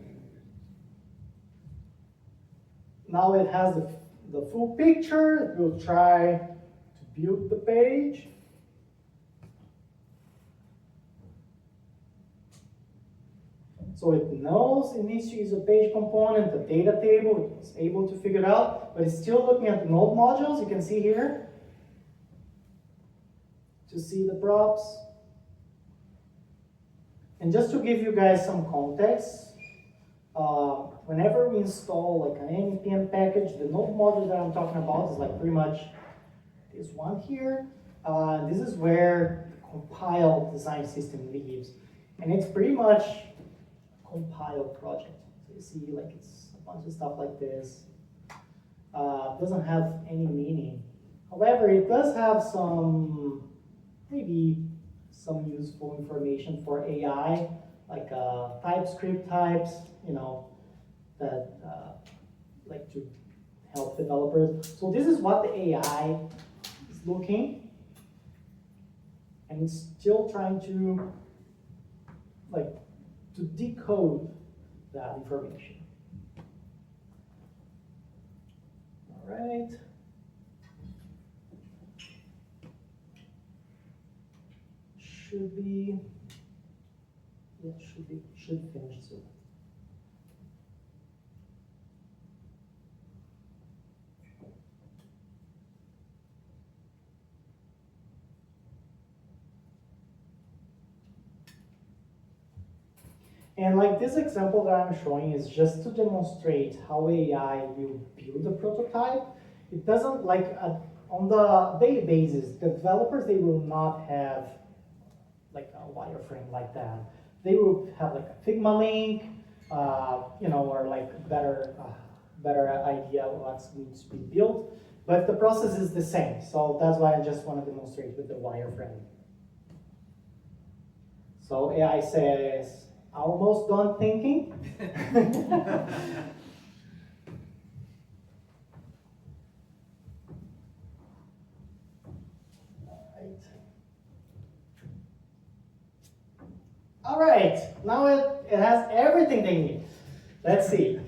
Speaker 5: Now it has the full picture. It will try to build the page. So it knows it needs to use a page component, a data table. It was able to figure it out, but it's still looking at the node modules. You can see here to see the props. And just to give you guys some context, whenever we install like an npm package, the node module that I'm talking about is like pretty much this one here. This is where the compiled design system lives. And it's pretty much a compiled project. So you see like it's a bunch of stuff like this. Doesn't have any meaning. However, it does have some, maybe some useful information for AI, like TypeScript types, you know, that like to help developers. So this is what the AI is looking, and it's still trying to like to decode that information. All right. Should be, yeah, should finish soon. And like this example that I'm showing is just to demonstrate how AI will build a prototype. It doesn't like on the daily basis, the developers, they will not have like a wireframe like that. They will have like a Figma link, you know, or like better idea of what needs to be built. But the process is the same. So that's why I just want to demonstrate with the wireframe. So AI says, almost done thinking. All right, now it has everything they need. Let's see.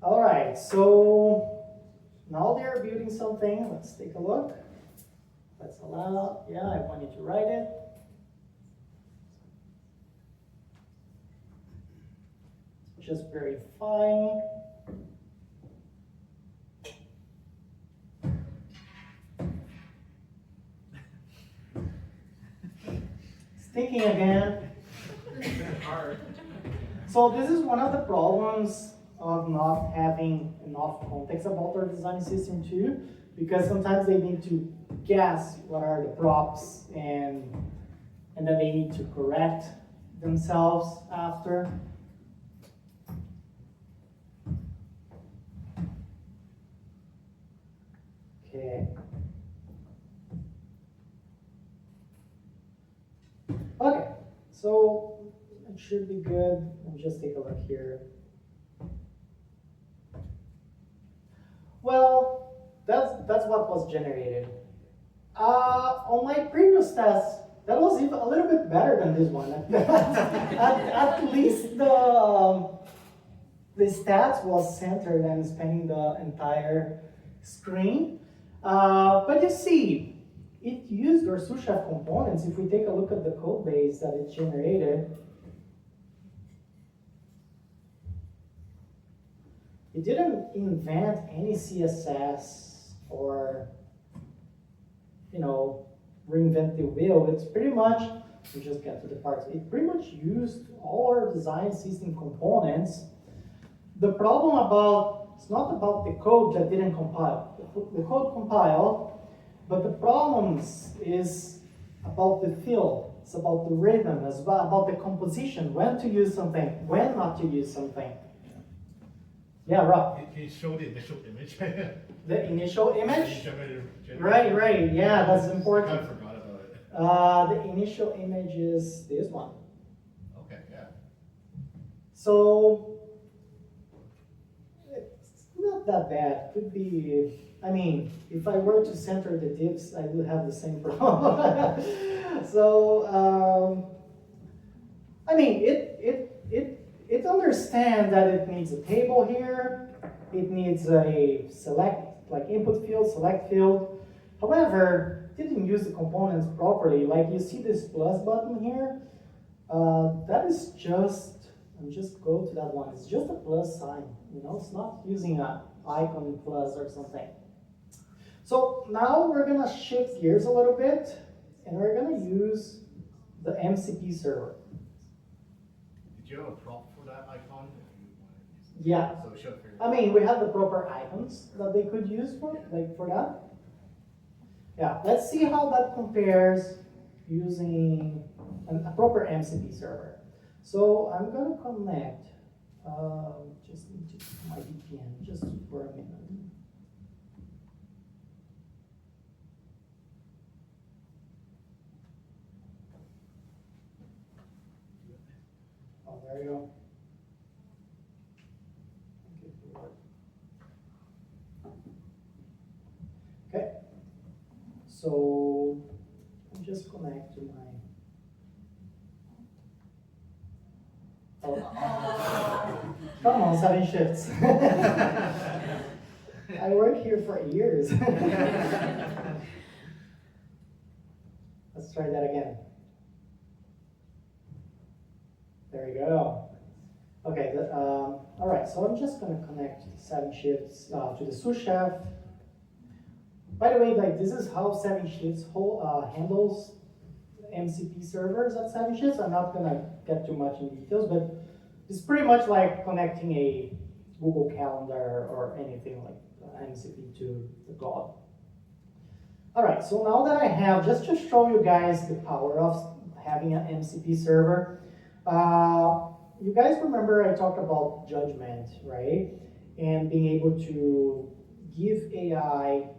Speaker 5: All right, so now they're building something. Let's take a look. Let's allow, yeah, I want you to write it. Just verifying. It's thinking again.
Speaker 3: Hard.
Speaker 5: So this is one of the problems of not having enough context about their design system too, because sometimes they need to guess what are the props and then they need to correct themselves after. Okay. Okay, so it should be good. Let me just take a look here. Well, that's what was generated. On my previous test, that was even a little bit better than this one. At least the stats was centered and spanning the entire screen. But you see, it used our Sous Chef components. If we take a look at the code base that it generated, it didn't invent any CSS or, reinvent the wheel. It's pretty much, we just get to the parts. It pretty much used all our design system components. The problem it's not about the code that didn't compile. The code compiled, but the problems is about the feel. It's about the rhythm. It's about the composition. When to use something, when not to use something. Yeah, Rob.
Speaker 6: He showed the initial image.
Speaker 5: The initial image?
Speaker 6: Generated.
Speaker 5: Right. Yeah, that's important.
Speaker 6: I kind of forgot about it.
Speaker 5: The initial image is this one.
Speaker 6: Okay, yeah.
Speaker 5: So it's not that bad. Could be. I mean, if I were to center the divs, I would have the same problem. So I mean, it understands that it needs a table here. It needs a select, like input field, select field. However, it didn't use the components properly. Like you see this plus button here. That is just, and just go to that one. It's just a plus sign. It's not using an icon plus or something. So now we're gonna shift gears a little bit, and we're gonna use the MCP server.
Speaker 6: Did you have a prop for that icon?
Speaker 5: Yeah.
Speaker 6: So it should figure
Speaker 5: I mean, we have the proper icons that they could use for that. Yeah, let's see how that compares using a proper MCP server. So I'm gonna connect, just need to my VPN just for a minute. Oh, there you go. Okay, so I'll just connect to my. Oh. Come on, 7 shifts. I worked here for years. Let's try that again. There you go. Okay, all right, so I'm just gonna connect 7 shifts to the Sous Chef. By the way, this is how 7 shifts handles MCP servers at 7 shifts. I'm not gonna get too much in details, but it's pretty much like connecting a Google Calendar or anything like MCP to the cloud. All right, so now that I have, just to show you guys the power of having an MCP server, you guys remember I talked about judgment, right? And being able to give AI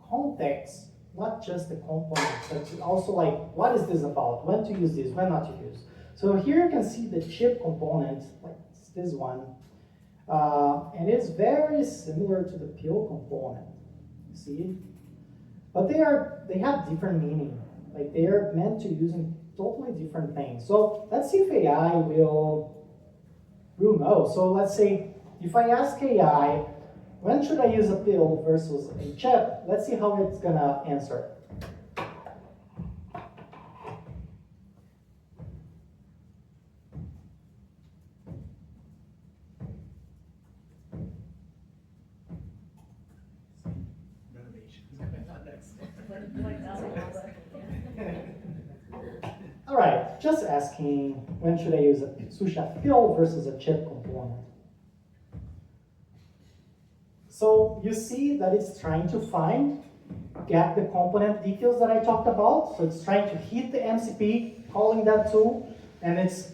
Speaker 5: context, not just the component, but also like, what is this about? When to use this, when not to use. So here you can see the chip component, like this one, and it's very similar to the pill component, see? But they have different meaning. Like they are meant to use in totally different things. So let's see if AI will know. So let's say if I ask AI, when should I use a pill versus a chip? Let's see how it's gonna answer. All right, just asking when should I use a Sous Chef pill versus a chip component. So you see that it's trying to get the component details that I talked about. So it's trying to hit the MCP, calling that tool, and it's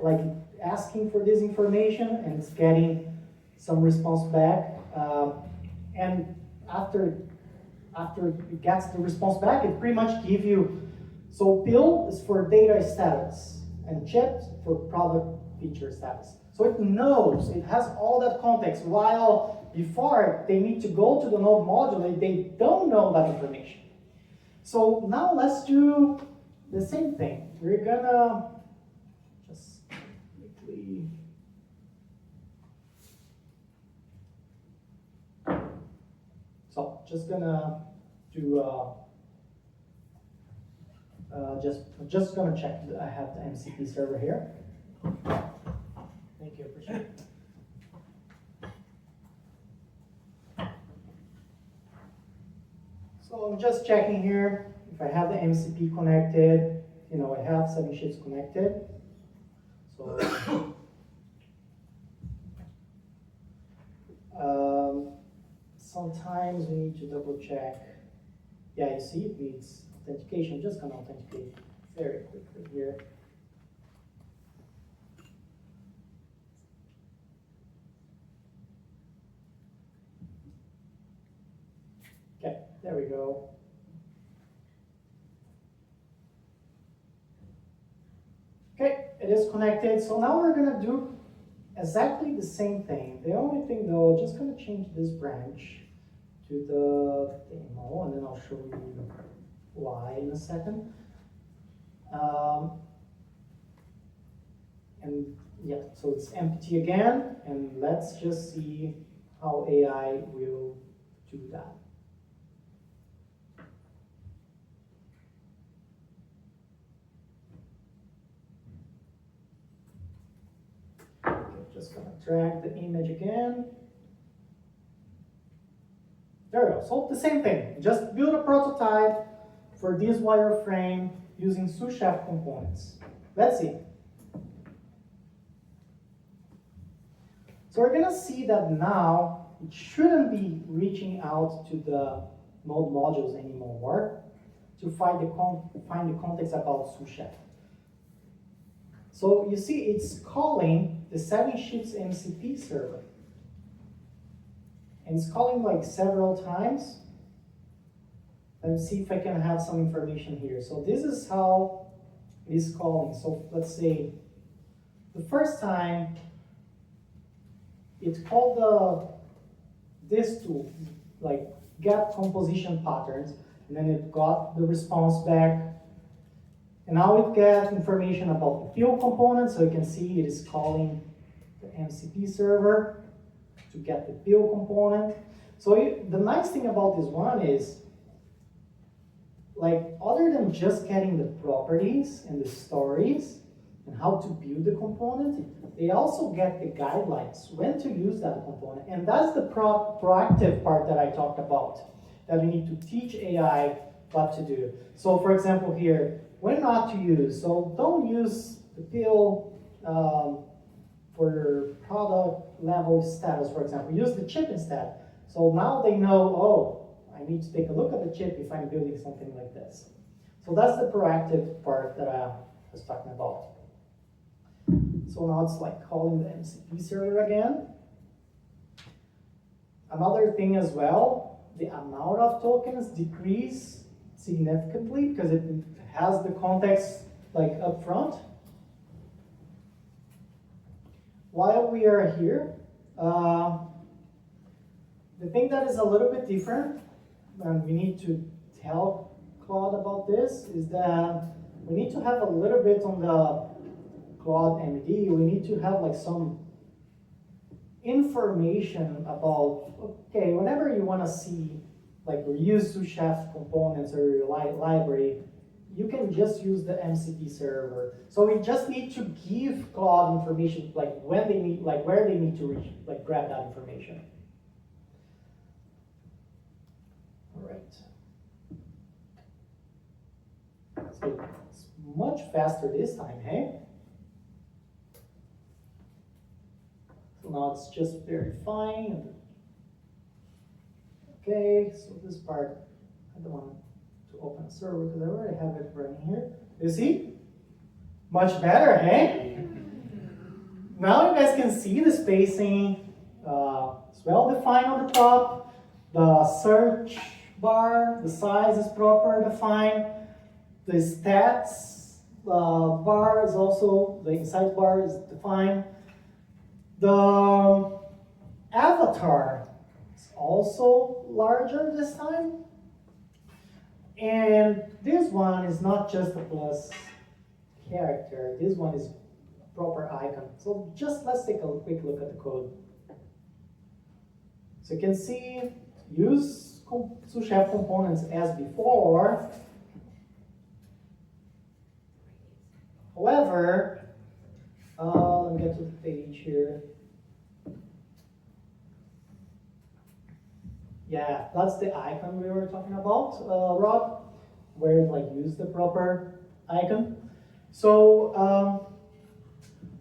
Speaker 5: like asking for this information, and it's getting some response back. And after it gets the response back, it pretty much gives you, so pill is for data status, and chip for product feature status. So it knows, it has all that context, while before they need to go to the node module, they don't know that information. So now let's do the same thing. We're gonna just quickly, so just gonna do, just gonna check that I have the MCP server here. Thank you, appreciate it. So I'm just checking here if I have the MCP connected. You know, I have 7 sheets connected. So sometimes we need to double check. Yeah, you see it needs authentication. I'm just gonna authenticate very quickly here. Okay, there we go. Okay, it is connected. So now we're gonna do exactly the same thing. The only thing though, just gonna change this branch to the demo, and then I'll show you why in a second. And yeah, so it's empty again, and let's just see how AI will do that. Okay, just gonna drag the image again. There we go. So the same thing. Just build a prototype for this wireframe using Sous Chef components. Let's see. So we're gonna see that now it shouldn't be reaching out to the node modules anymore to find the context about Sous Chef. So you see it's calling the 7 sheets MCP server. And it's calling like several times. Let's see if I can have some information here. So this is how it is calling. So let's say the first time it called this tool, like get composition patterns, and then it got the response back. And now it gets information about the field component, so you can see it is calling the MCP server to get the field component. So the nice thing about this one is, like, other than just getting the properties and the stories and how to build the component, they also get the guidelines when to use that component. And that's the proactive part that I talked about, that we need to teach AI what to do. So for example here, when not to use. So don't use the pill for product level status, for example. Use the chip instead. So now they know, oh, I need to take a look at the chip if I'm building something like this. So that's the proactive part that I was talking about. So now it's like calling the MCP server again. Another thing as well, the amount of tokens decrease significantly because it has the context like up front. While we are here, the thing that is a little bit different, and we need to tell Claude about this, is that we need to have a little bit on the Claude MD, we need to have like some information about, okay, whenever you want to see, like use Sous Chef components or your library, you can just use the MCP server. So we just need to give Claude information, like when they need, like where they need to reach, like grab that information. All right. So it's much faster this time, hey? So now it's just verifying. Okay, so this part, I don't want to open a server because I already have it running here. You see? Much better, hey? Now you guys can see the spacing. It's well defined on the top. The search bar, the size is proper defined. The stats bar is also, the insight bar is defined. The avatar is also larger this time. And this one is not just a plus character. This one is a proper icon. So just let's take a quick look at the code. So you can see, use Sous Chef components as before. However, let me get to the page here. Yeah, that's the icon we were talking about, Rob, where it like use the proper icon. So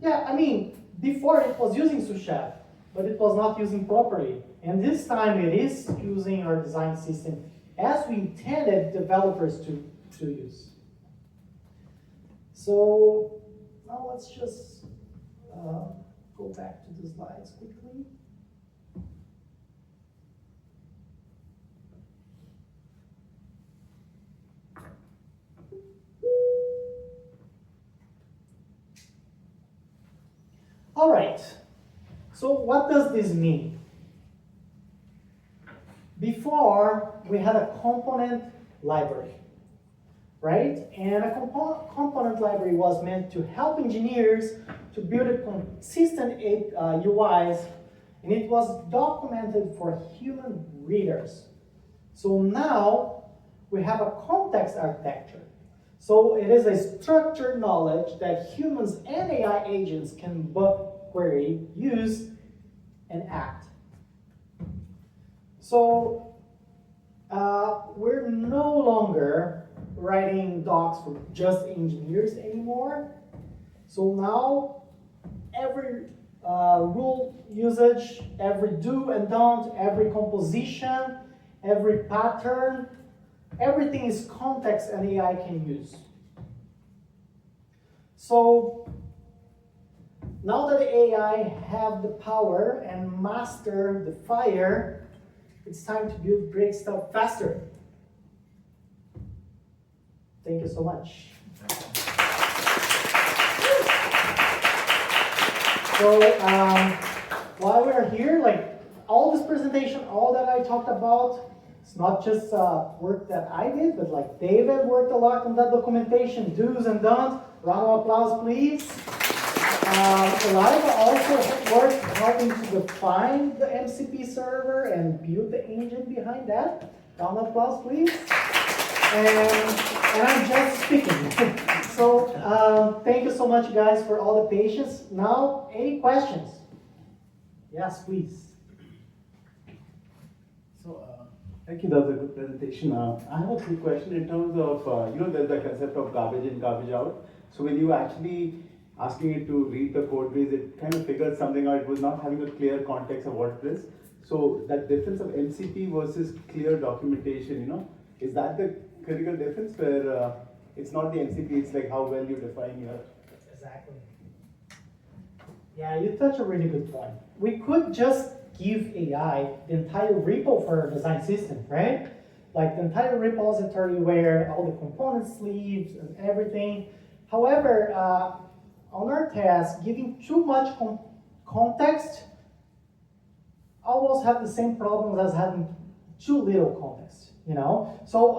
Speaker 5: yeah, I mean, before it was using Sous Chef, but it was not using properly. And this time it is using our design system as we intended developers to use. So now let's just go back to the slides quickly. All right, so what does this mean? Before, we had a component library, right? And a component library was meant to help engineers to build a consistent UIs, and it was documented for human readers. So now, we have a context architecture. So it is a structured knowledge that humans and AI agents can both query, use, and act. So we're no longer writing docs for just engineers anymore. So now every rule usage, every do and don't, every composition, every pattern, everything is context and AI can use. So now that the AI have the power and master the fire, it's time to build great stuff faster. Thank you so much. So while we're here, like all this presentation, all that I talked about, it's not just work that I did, but like David worked a lot on that documentation, do's and don'ts. Round of applause, please. Eliza also worked helping to define the MCP server and build the engine behind that. Round of applause, please. And I'm just speaking. So thank you so much, guys, for all the patience. Now, any questions? Yes, please.
Speaker 10: So, thank you, that was a good presentation. I have a quick question in terms of, there's the concept of garbage in, garbage out. So when you actually asking it to read the code base, it kind of figured something out. It was not having a clear context of what it is. So that difference of MCP versus clear documentation, is that the critical difference where it's not the MCP, it's like how well you define your...
Speaker 5: Exactly. Yeah, you touch a really good point. We could just give AI the entire repo for our design system, right? Like the entire repository where all the components, sleeves, and everything. However, on our task, giving too much context almost have the same problems as having too little context, So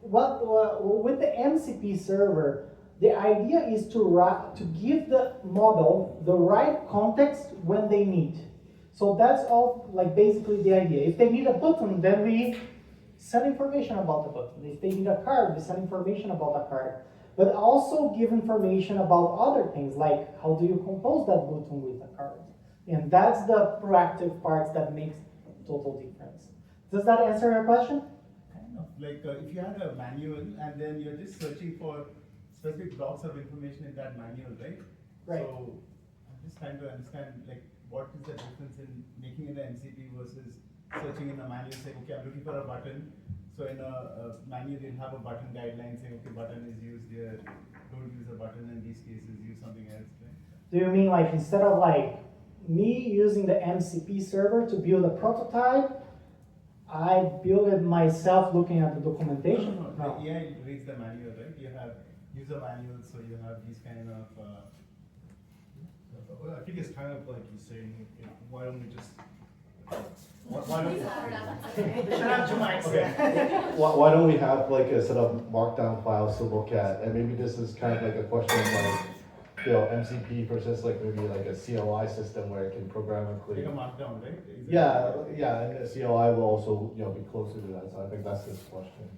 Speaker 5: with the MCP server, the idea is to give the model the right context when they need. So that's all, like basically the idea. If they need a button, then we send information about the button. If they need a card, we send information about the card. But also give information about other things, like how do you compose that button with a card? And that's the proactive part that makes total difference. Does that answer your question?
Speaker 6: Kind of like if you had a manual and then you're just searching for
Speaker 10: specific blocks of information in that manual, right?
Speaker 5: Right.
Speaker 10: So I'm just trying to understand like what is the difference in making it an MCP versus searching in a manual saying, okay, I'm looking for a button. So in a manual you'll have a button guideline saying, okay, button is used here, don't use a button in these cases, use something else, right?
Speaker 5: Do you mean like instead of like me using the MCP server to build a prototype, I build it myself looking at the documentation?
Speaker 10: No. The AI reads the manual, right? You have user manuals, so you have these kind of.
Speaker 6: Well, I think it's kind of like you're saying, you know, why don't we just. Why don't we,
Speaker 5: Shout out to Mike.
Speaker 6: why don't we have like a set of markdown files to look at? And maybe this is kind of like a question of like, you know, MCP versus like maybe like a CLI system where it can programmatically.
Speaker 10: Like a markdown, right? Exactly.
Speaker 6: Yeah, and the CLI will also, you know, be closer to that. So I think that's his question.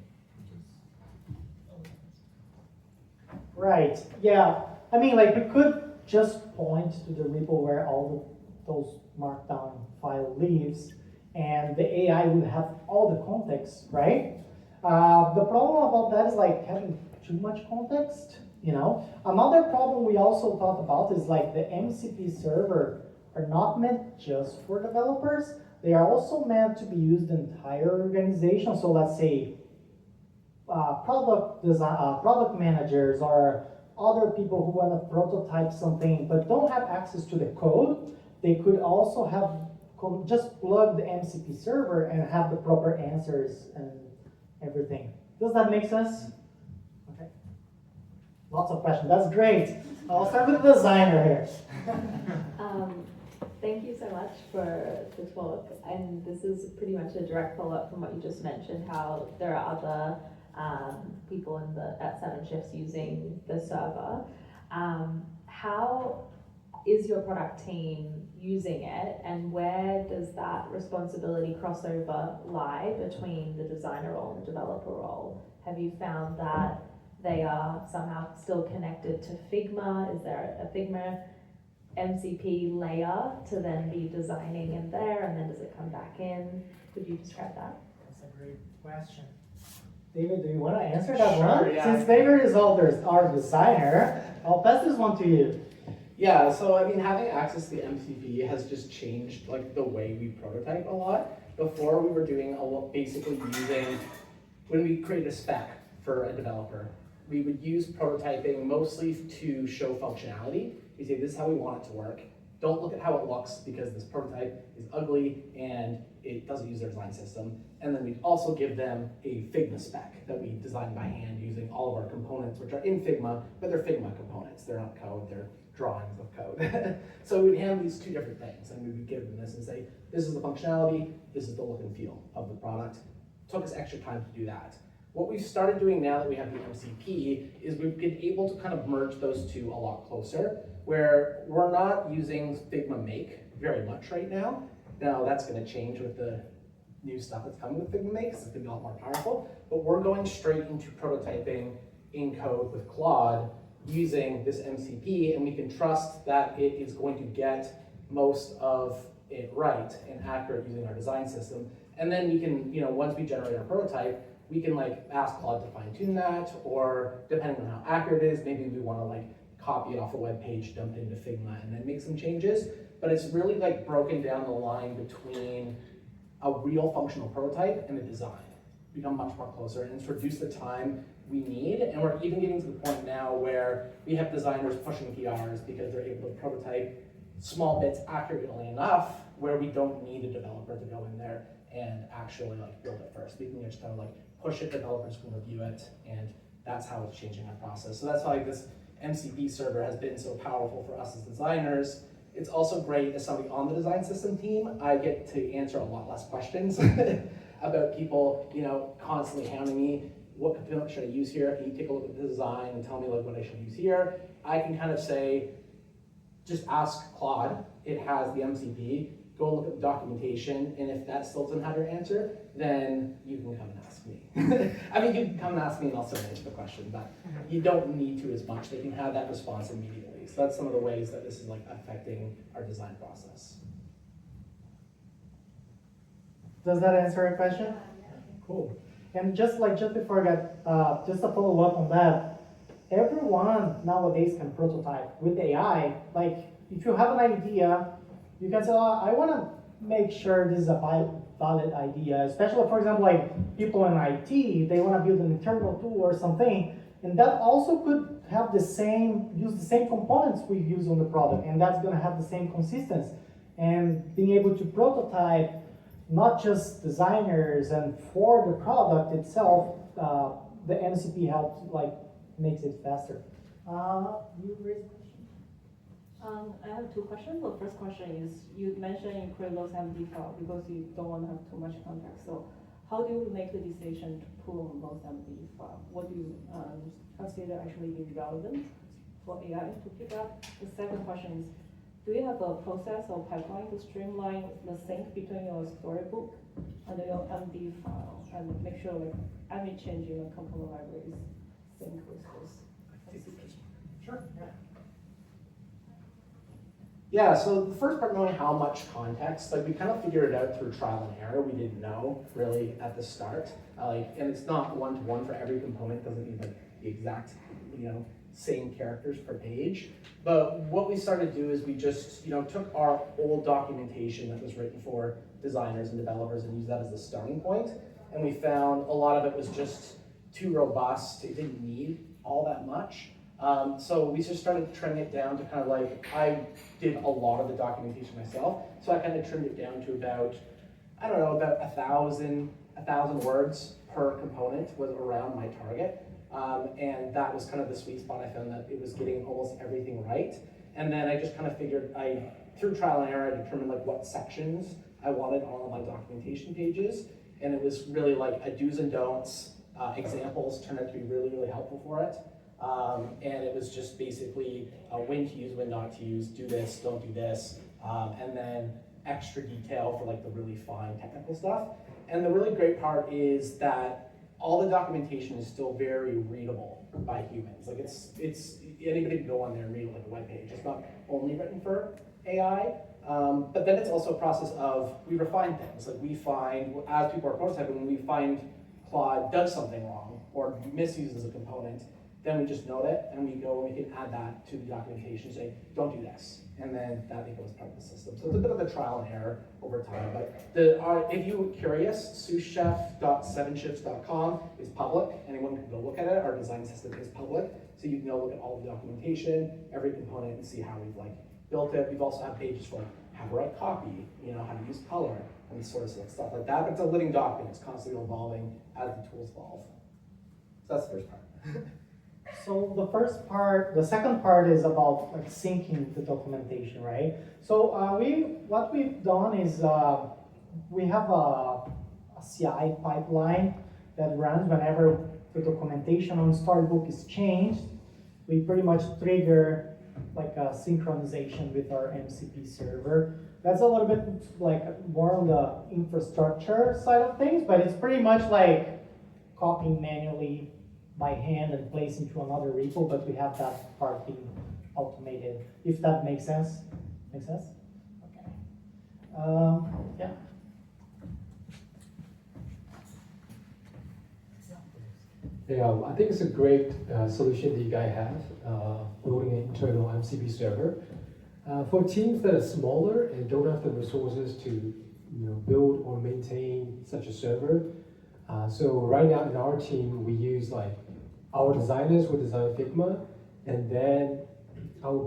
Speaker 5: Right, yeah. I mean, like, we could just point to the repo where all those markdown file lives, and the AI would have all the context, right? The problem about that is like having too much context, you know? Another problem we also thought about is like the MCP server are not meant just for developers. They are also meant to be used in entire organization. So let's say product design, product managers or other people who want to prototype something but don't have access to the code. They could also have just plug the MCP server and have the proper answers and everything. Does that make sense? Okay. Lots of questions. That's great. I'll start with the designer here.
Speaker 8: Thank you so much for the talk. And this is pretty much a direct follow-up from what you just mentioned, how there are other people at 7 Chefs using the server. How is your product team using it, and where does that responsibility crossover lie between the designer role and the developer role? Have you found that they are somehow still connected to Figma? Is there a Figma MCP layer to then be designing in there, and then does it come back in? Could you describe that?
Speaker 3: That's a great question.
Speaker 5: David, do you want to answer that
Speaker 3: Sure,
Speaker 5: one?
Speaker 3: yeah.
Speaker 5: Since David is our designer, I'll pass this one to you.
Speaker 11: Yeah, so I mean, having access to the MCP has just changed like the way we prototype a lot. Before we were doing a lot, basically using, when we create a spec for a developer, we would use prototyping mostly to show functionality. We say, this is how we want it to work. Don't look at how it looks because this prototype is ugly and it doesn't use their design system. And then we'd also give them a Figma spec that we designed by hand using all of our components, which are in Figma, but they're Figma components. They're not code, they're drawings of code. So we would handle these two different things, and we would give them this and say, this is the functionality, this is the look and feel of the product. It took us extra time to do that. What we've started doing now that we have the MCP is we've been able to kind of merge those two a lot closer, where we're not using Figma Make very much right now. Now that's going to change with the new stuff that's coming with Figma Make, because it's going to be a lot more powerful, but we're going straight into prototyping in code with Claude using this MCP, and we can trust that it is going to get most of it right and accurate using our design system. And then we can, you know, once we generate our prototype, we can like ask Claude to fine tune that, or depending on how accurate it is, maybe we want to like copy it off a web page, dump it into Figma, and then make some changes. But it's really like broken down the line between a real functional prototype and a design. Become much more closer, and it's reduced the time we need. And we're even getting to the point now where we have designers pushing PRs because they're able to prototype small bits accurately enough where we don't need a developer to go in there and actually like build it first. We can just kind of like push it, developers can review it, and that's how it's changing our process. So that's why this MCP server has been so powerful for us as designers. It's also great as somebody on the design system team. I get to answer a lot less questions about people, you know, constantly hounding me. What component should I use here? Can you take a look at the design and tell me like what I should use here? I can kind of say, just ask Claude. It has the MCP. Go look at the documentation, and if that still doesn't have your answer, then you can come and ask me. I mean, you can come and ask me and I'll still answer the question, but you don't need to as much. They can have that response immediately. So that's some of the ways that this is like affecting our design process.
Speaker 5: Does that answer your question? Cool. And just before I got, just to follow up on that, everyone nowadays can prototype with AI. Like, if you have an idea, you can say, oh, I want to make sure this is a valid idea, especially, for example, like people in IT, they want to build an internal tool or something, and that also could have use the same components we use on the product, and that's going to have the same consistency. And being able to prototype, not just designers and for the product itself, the MCP helps, like, makes it faster. You raised a question?
Speaker 12: I have two questions. The first question is, you mentioned you create those empty files because you don't want to have too much context. So how do you make the decision to pull on those empty files? What do you consider actually being relevant for AI to pick up? The second question is, do you have a process or pipeline to streamline the sync between your storybook and your MD file and make sure like any change in the component libraries sync with those?
Speaker 11: Sure. Yeah, so the first part, knowing how much context, like we kind of figured it out through trial and error. We didn't know really at the start, and it's not one-to-one for every component. Doesn't need like the exact, same characters per page. But what we started to do is we just, took our old documentation that was written for designers and developers and used that as a starting point. And we found a lot of it was just too robust. It didn't need all that much. So we just started trimming it down to kind of like, I did a lot of the documentation myself. So I kind of trimmed it down to about, about 1,000 words per component was around my target. And that was kind of the sweet spot. I found that it was getting almost everything right. And then I just kind of figured, through trial and error, I determined like what sections I wanted on all my documentation pages. And it was really like a do's and don'ts. Examples turned out to be really, really helpful for it. And it was just basically when to use, when not to use, do this, don't do this, and then extra detail for like the really fine technical stuff. And the really great part is that all the documentation is still very readable by humans. Like it's anybody can go on there and read like a web page. It's not only written for AI, but then it's also a process of we refine things. Like we find, as people are prototyping, when we find Claude does something wrong or misuses a component, then we just note it and we go and we can add that to the documentation, say, don't do this. And then that becomes part of the system. So it's a bit of a trial and error over time. But if you're curious, souschef.7shifts.com is public. Anyone can go look at it. Our design system is public. So you can go look at all the documentation, every component, and see how we've built it. We've also had pages for how to write copy, how to use color, and sort of stuff like that. But it's a living document. It's constantly evolving as the tools evolve. So that's the first part.
Speaker 5: So the second part is about syncing the documentation, right? So what we've done is we have a CI pipeline that runs whenever the documentation on Storybook is changed. We pretty much trigger a synchronization with our MCP server. That's a little bit more on the infrastructure side of things, but it's pretty much like copying manually by hand and place into another repo, but we have that part being automated, if that makes sense. Make sense? Okay. Yeah.
Speaker 13: Yeah, I think it's a great solution that you guys have, building an internal MCP server. For teams that are smaller and don't have the resources to build or maintain such a server, so right now in our team, we use our designers will design Figma, and then I will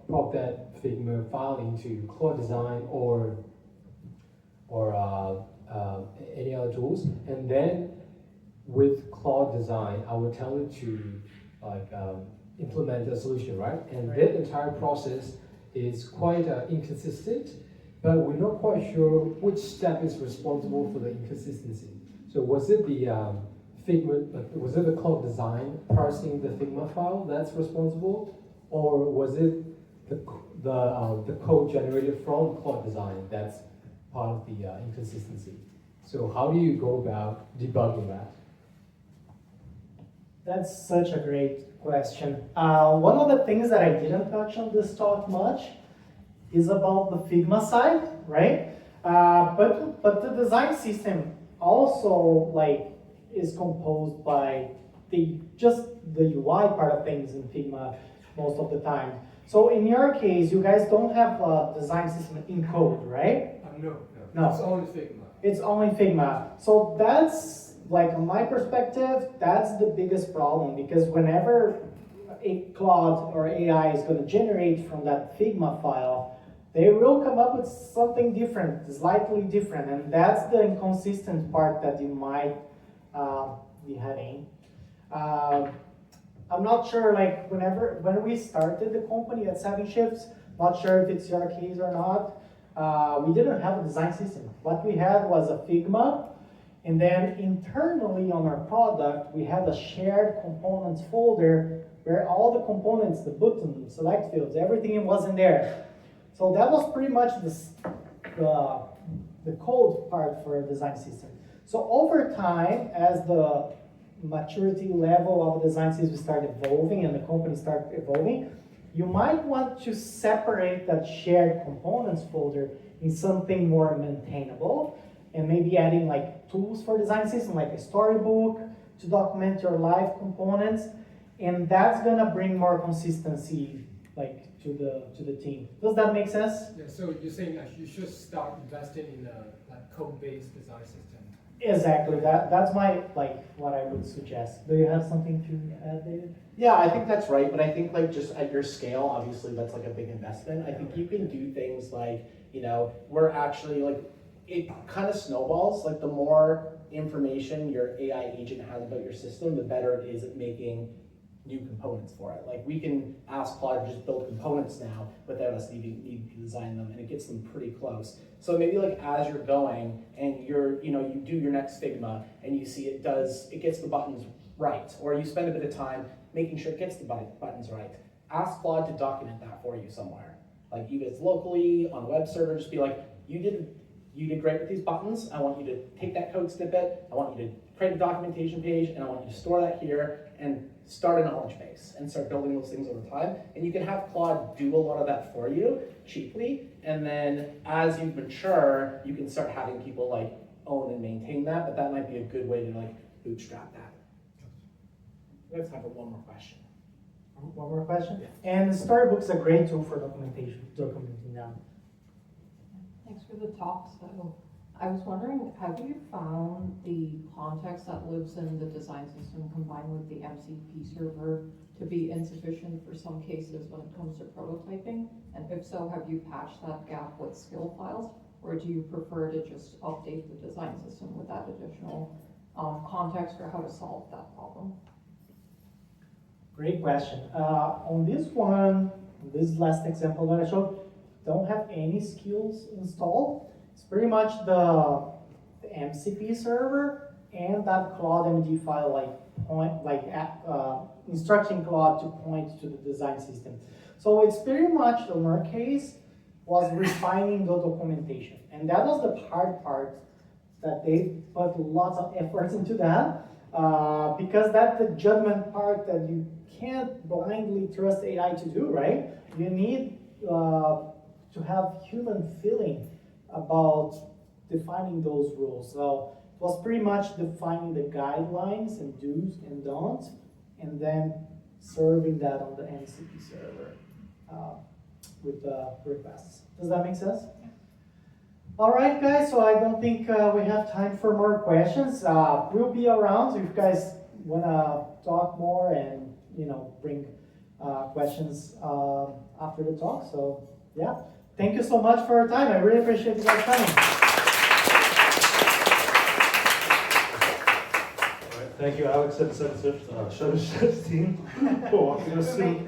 Speaker 13: prop that Figma file into Claude Design or any other tools, and then with Claude Design, I will tell it to implement a solution, right? And that entire process is quite inconsistent, but we're not quite sure which step is responsible for the inconsistency. So was it the Figma, was it the Claude Design parsing the Figma file that's responsible, or was it the code generated from Claude Design that's part of the inconsistency? So how do you go about debugging that?
Speaker 5: That's such a great question. One of the things that I didn't touch on this talk much is about the Figma side, right? But the design system also is composed by just the UI part of things in Figma most of the time. So in your case, you guys don't have a design system in code, right?
Speaker 14: No.
Speaker 5: No.
Speaker 14: It's only Figma.
Speaker 5: It's only Figma. So that's, like, in my perspective, that's the biggest problem, because whenever a Claude or AI is going to generate from that Figma file, they will come up with something different, slightly different, and that's the inconsistent part that you might be having. I'm not sure, like, when we started the company at 7 Shifts, not sure if it's your case or not, we didn't have a design system. What we had was a Figma, and then internally on our product, we had a shared components folder where all the components, the buttons, select fields, everything was in there. So that was pretty much the code part for a design system. So over time, as the maturity level of the design system start evolving and the company start evolving, you might want to separate that shared components folder in something more maintainable, and maybe adding like tools for design system, like a storybook to document your live components, and that's gonna bring more consistency, like, to the team. Does that make sense?
Speaker 14: Yeah, so you're saying that you should start investing in a like code-based design system.
Speaker 5: Exactly. That's my, like, what I would suggest. Do you have something to add, David?
Speaker 11: Yeah, I think that's right, but I think like just at your scale, obviously that's like a big investment. I think you can do things like, we're actually like, it kind of snowballs, like the more information your AI agent has about your system, the better it is at making new components for it. Like we can ask Claude to just build components now without us needing to design them, and it gets them pretty close. So maybe like as you're going and you do your next Figma and you see it gets the buttons right, or you spend a bit of time making sure it gets the buttons right. Ask Claude to document that for you somewhere. Like even if it's locally on a web server, just be like, you did great with these buttons. I want you to take that code snippet. I want you to create a documentation page, and I want you to store that here and start a knowledge base and start building those things over time. And you can have Claude do a lot of that for you cheaply. And then as you mature, you can start having people like own and maintain that. But that might be a good way to like bootstrap that. We have time for one more question.
Speaker 5: One more question? Yeah. And Storybook's a great tool for documenting down.
Speaker 15: Thanks for the talk. So I was wondering, have you found the context that lives in the design system combined with the MCP server to be insufficient for some cases when it comes to prototyping? And if so, have you patched that gap with skill files? Or do you prefer to just update the design system with that additional context for how to solve that problem?
Speaker 5: Great question. On this one, this last example that I showed, don't have any skills installed. It's pretty much the MCP server and that Claude MD file, instructing Claude to point to the design system. So it's pretty much, in our case, was refining the documentation. And that was the hard part, that they put lots of efforts into that, because that's the judgment part that you can't blindly trust AI to do, right? You need to have human feeling about defining those rules. So it was pretty much defining the guidelines and do's and don'ts, and then serving that on the MCP server with the requests. Does that make sense? Yeah. All right, guys, so I don't think we have time for more questions. We'll be around so if you guys want to talk more and bring questions after the talk. So yeah, thank you so much for your time. I really appreciate you guys coming.
Speaker 1: All right, thank you, Alex and Sous Chef team for walking us through.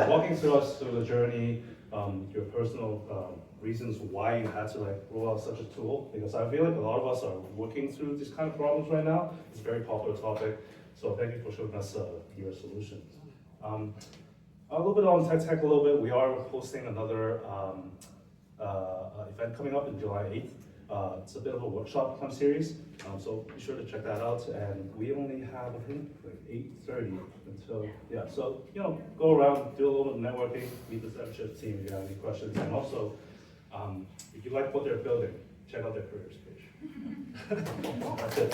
Speaker 1: Walking through us through the journey, your personal reasons why you had to roll out such a tool, because I feel like a lot of us are working through these kind of problems right now. It's a very popular topic, so thank you for showing us your solutions. A little bit on TechTank a little bit. We are hosting another event coming up in July 8th. It's a bit of a workshop kind of series, so be sure to check that out. And we only have, I think, like 8:30 until, yeah. So, go around, do a little bit of networking, meet the 7 Chef team if you have any questions. And also, if you like what they're building, check out their careers page. That's it.